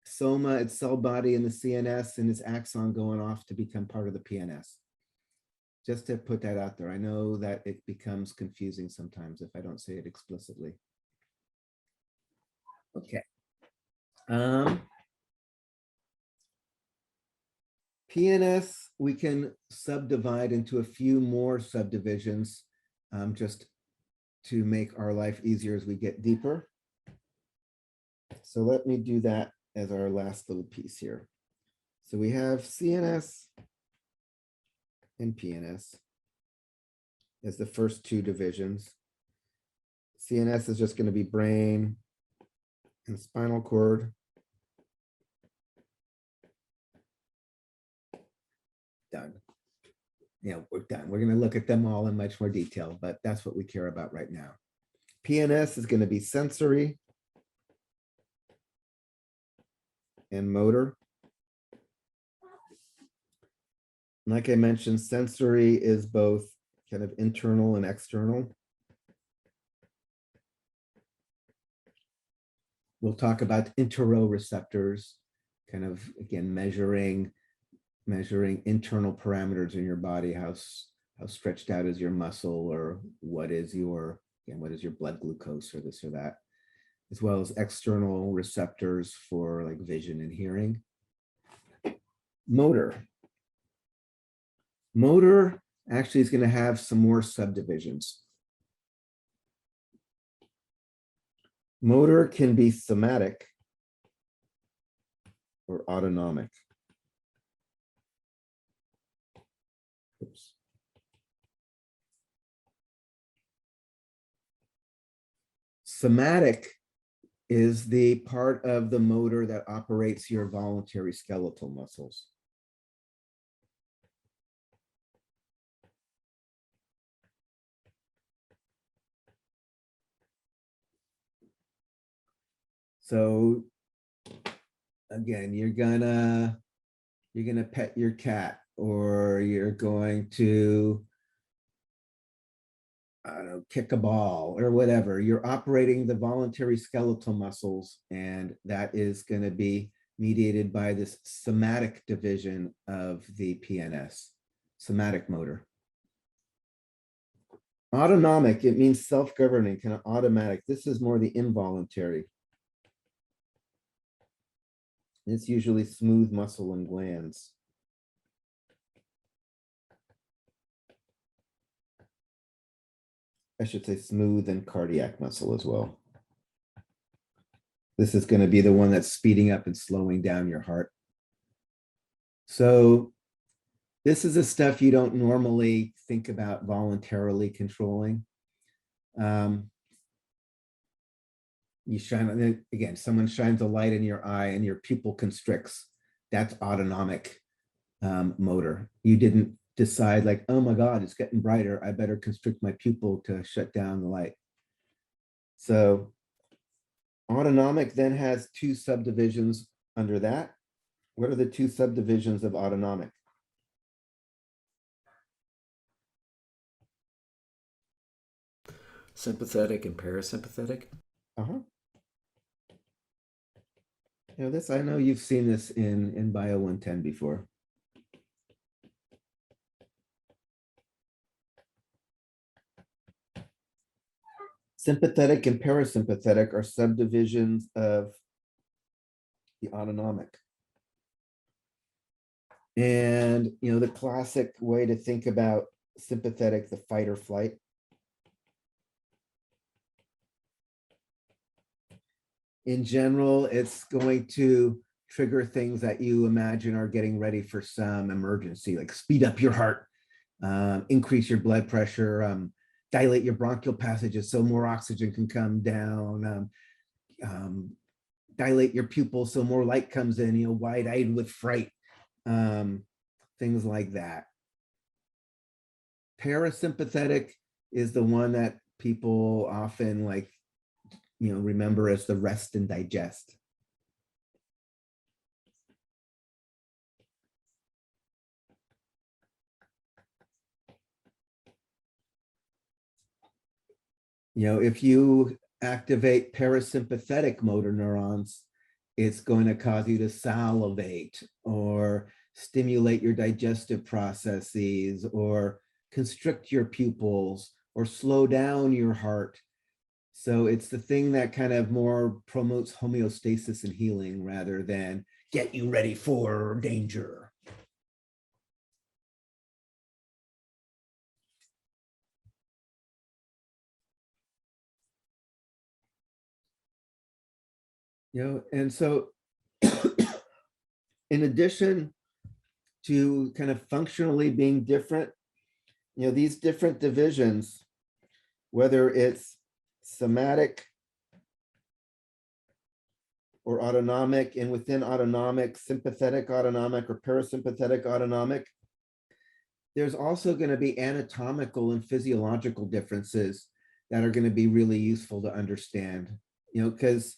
soma, its cell body in the CNS and its axon going off to become part of the PNS. Just to put that out there. I know that it becomes confusing sometimes if I don't say it explicitly. Okay. PNS, we can subdivide into a few more subdivisions just to make our life easier as we get deeper. So let me do that as our last little piece here. So we have CNS and PNS as the first two divisions. CNS is just going to be brain and spinal cord. Done. We're done. We're going to look at them all in much more detail, but that's what we care about right now. PNS is going to be sensory and motor. Like I mentioned, sensory is both kind of internal and external. We'll talk about interoreceptors, kind of, again, measuring internal parameters in your body, how stretched out is your muscle, or what is your blood glucose, or this or that, as well as external receptors for like vision and hearing. Motor actually is going to have some more subdivisions. Motor can be somatic or autonomic. Oops. Somatic is the part of the motor that operates your voluntary skeletal muscles. So again, you're gonna pet your cat, or you're going to, I don't know, kick a ball or whatever. You're operating the voluntary skeletal muscles, and that is going to be mediated by this somatic division of the PNS, somatic motor. Autonomic, it means self-governing, kind of automatic. This is more the involuntary. It's usually smooth muscle and glands. I should say smooth and cardiac muscle as well. This is going to be the one that's speeding up and slowing down your heart. So this is the stuff you don't normally think about voluntarily controlling. You shine, again, someone shines a light in your eye and your pupil constricts. That's autonomic motor. You didn't decide like, oh my God, it's getting brighter, I better constrict my pupil to shut down the light. So autonomic then has two subdivisions under that. What are the two subdivisions of autonomic? Sympathetic and parasympathetic. This, I know you've seen this in Bio 110 before. Sympathetic and parasympathetic are subdivisions of the autonomic. And, you know, the classic way to think about sympathetic, the fight or flight. In general, it's going to trigger things that you imagine are getting ready for some emergency, like speed up your heart, increase your blood pressure, dilate your bronchial passages so more oxygen can come down, dilate your pupils so more light comes in, you know, wide-eyed with fright, things like that. Parasympathetic is the one that people often like, you know, remember as the rest and digest. You know, if you activate parasympathetic motor neurons, it's going to cause you to salivate or stimulate your digestive processes or constrict your pupils or slow down your heart. So it's the thing that kind of more promotes homeostasis and healing rather than get you ready for danger. You know, and so in addition to kind of functionally being different, you know, these different divisions, whether it's somatic or autonomic, and within autonomic, sympathetic autonomic or parasympathetic autonomic, there's also going to be anatomical and physiological differences that are going to be really useful to understand, you know, because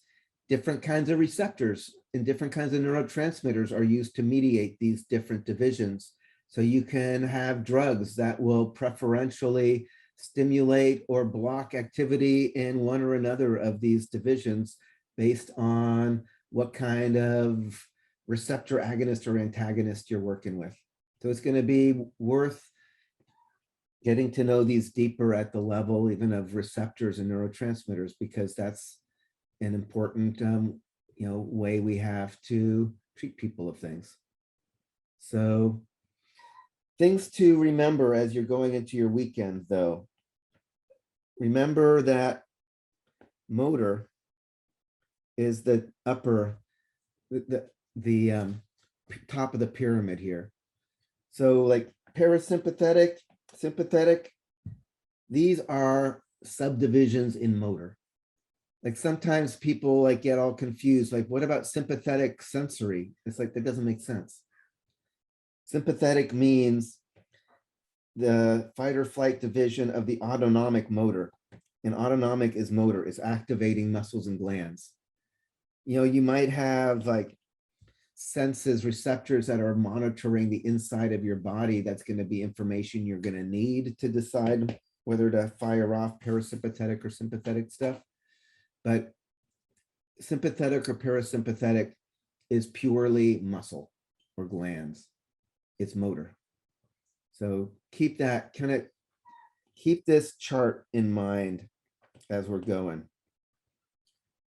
different kinds of receptors and different kinds of neurotransmitters are used to mediate these different divisions. So you can have drugs that will preferentially stimulate or block activity in one or another of these divisions based on what kind of receptor agonist or antagonist you're working with. So it's going to be worth getting to know these deeper at the level even of receptors and neurotransmitters, because that's an important you know, way we have to treat people of things. So things to remember as you're going into your weekend, though. Remember that motor is the upper, the top of the pyramid here. So like parasympathetic, sympathetic, these are subdivisions in motor. Like sometimes people like get all confused, like what about sympathetic sensory? It's like, that doesn't make sense. Sympathetic means the fight or flight division of the autonomic motor. And autonomic is motor, is activating muscles and glands. You know, you might have like senses, receptors that are monitoring the inside of your body. That's going to be information you're going to need to decide whether to fire off parasympathetic or sympathetic stuff. But sympathetic or parasympathetic is purely muscle or glands. It's motor. So keep that, kind of keep this chart in mind as we're going,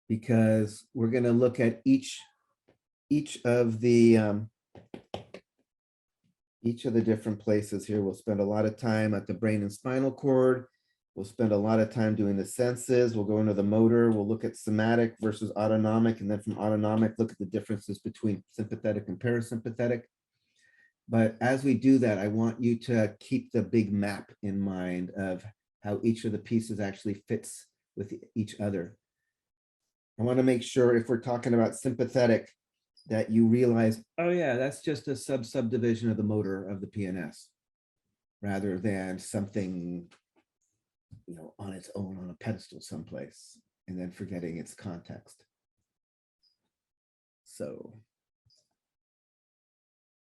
because we're going to look at each of the different places here. We'll spend a lot of time at the brain and spinal cord. We'll spend a lot of time doing the senses. We'll go into the motor. We'll look at somatic versus autonomic. And then from autonomic, look at the differences between sympathetic and parasympathetic. But as we do that, I want you to keep the big map in mind of how each of the pieces actually fits with each other. I want to make sure if we're talking about sympathetic that you realize, oh yeah, that's just a subdivision of the motor of the PNS rather than something, you know, on its own on a pedestal someplace and then forgetting its context. So